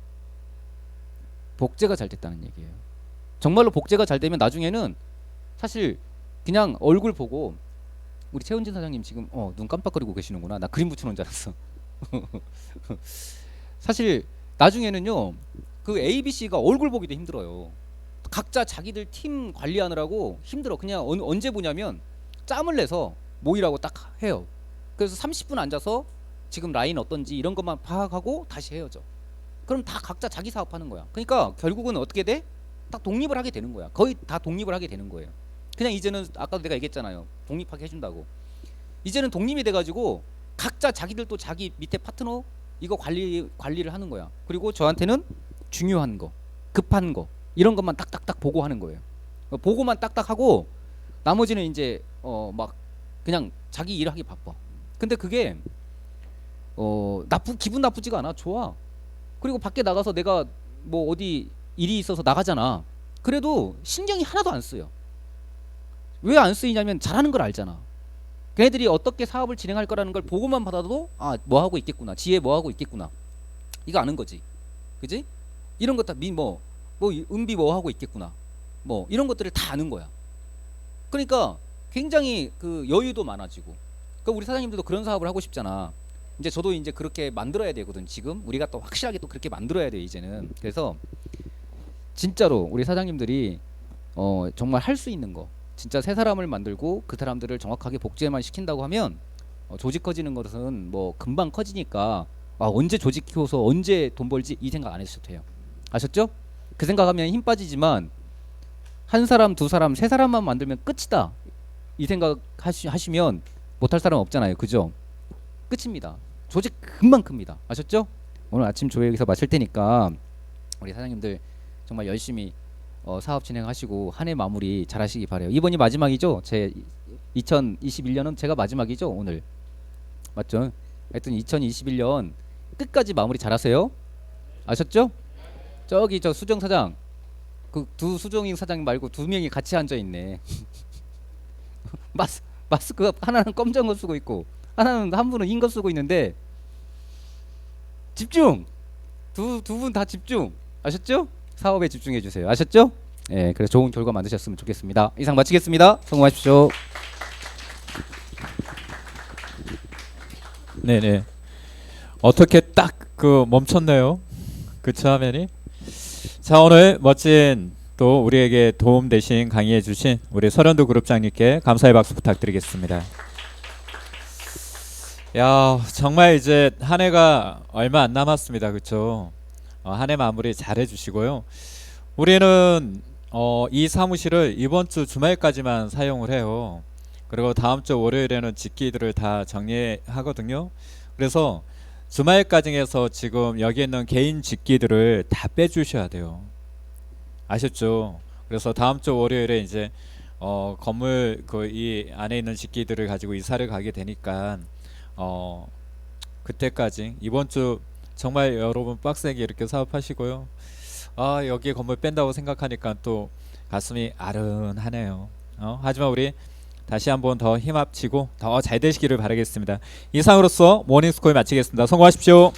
복제가 잘 됐다는 얘기예요. 정말로 복제가 잘 되면 나중에는 사실 그냥 얼굴 보고 우리 최은진 사장님 지금 눈 깜빡거리고 계시는구나. 나 그림 붙여놓은 줄 알았어. 사실 나중에는요 그 A, B, C가 얼굴 보기도 힘들어요. 각자 자기들 팀 관리하느라고 힘들어. 그냥 언제 보냐면 짬을 내서 모이라고 딱 해요. 그래서 30분 앉아서 지금 라인 어떤지 이런 것만 파악하고 다시 헤어져. 그럼 다 각자 자기 사업하는 거야. 그러니까 결국은 어떻게 돼? 딱 독립을 하게 되는 거야. 거의 다 독립을 하게 되는 거예요. 그냥 이제는 아까도 내가 얘기했잖아요. 독립하게 해준다고. 이제는 독립이 돼가지고 각자 자기들도 자기 밑에 파트너 이거 관리를 하는 거야. 그리고 저한테는 중요한 거, 급한 거 이런 것만 딱딱딱 보고하는 거예요. 보고만 딱딱하고 나머지는 이제 막 그냥 자기 일하기 바빠. 근데 그게 기분 나쁘지가 않아. 좋아. 그리고 밖에 나가서 내가 뭐 어디 일이 있어서 나가잖아. 그래도 신경이 하나도 안 쓰여. 왜 안 쓰이냐면 잘하는 걸 알잖아. 걔네들이 어떻게 사업을 진행할 거라는 걸 보고만 받아도 뭐 하고 있겠구나. 지혜 뭐 하고 있겠구나. 이거 아는 거지. 그지? 이런 것 다 은비 뭐 하고 있겠구나. 뭐 이런 것들을 다 아는 거야. 그러니까 굉장히 그 여유도 많아지고. 그러니까 우리 사장님들도 그런 사업을 하고 싶잖아. 이제 저도 이제 그렇게 만들어야 되거든. 지금 우리가 또 확실하게 또 그렇게 만들어야 돼 이제는. 그래서 진짜로 우리 사장님들이 정말 할 수 있는 거 진짜 새 사람을 만들고 그 사람들을 정확하게 복제만 시킨다고 하면 조직 커지는 것은 뭐 금방 커지니까 언제 조직 키워서 언제 돈 벌지 이 생각 안 하셔도 돼요. 아셨죠? 그 생각하면 힘 빠지지만 한 사람, 두 사람, 세 사람만 만들면 끝이다 이 생각 하시면 못할 사람 없잖아요. 그죠? 끝입니다. 조직 금방 큽니다. 아셨죠? 오늘 아침 조회에서 마칠 테니까 우리 사장님들 정말 열심히 사업 진행하시고 한 해 마무리 잘 하시기 바래요. 이번이 마지막이죠? 제 2021년은 제가 마지막이죠? 오늘 맞죠? 하여튼 2021년 끝까지 마무리 잘 하세요. 아셨죠? 저기 저 수정 사장 그 두 수정인 사장 말고 2명이 같이 앉아있네. 마스크 하나는 검정 거 쓰고 있고 하나는 한 분은 흰 거 쓰고 있는데 집중! 두 분 다 집중! 아셨죠? 사업에 집중해 주세요. 아셨죠? 예, 그래서 좋은 결과 만드셨으면 좋겠습니다. 이상 마치겠습니다. 성공하십시오. 네네. 어떻게 딱 그 멈췄네요. 그쵸 화면이. 자 오늘 멋진 또 우리에게 도움 되신 강의해 주신 우리 서련도 그룹장님께 감사의 박수 부탁드리겠습니다. 야 정말 이제 한 해가 얼마 안 남았습니다. 그쵸? 한 해 마무리 잘 해주시고요. 우리는 이 사무실을 이번 주 주말까지만 사용을 해요. 그리고 다음 주 월요일에는 직기들을 다 정리하거든요. 그래서 주말까지 해서 지금 여기 있는 개인 직기들을 다 빼주셔야 돼요. 아셨죠? 그래서 다음 주 월요일에 이제 건물 이 안에 있는 직기들을 가지고 이사를 가게 되니까 그때까지 이번 주 정말 여러분 빡세게 이렇게 사업하시고요. 여기 건물 뺀다고 생각하니까 또 가슴이 아른하네요. 하지만 우리 다시 한번 더 힘 합치고 더 잘 되시기를 바라겠습니다. 이상으로서 모닝스코어 마치겠습니다. 성공하십시오.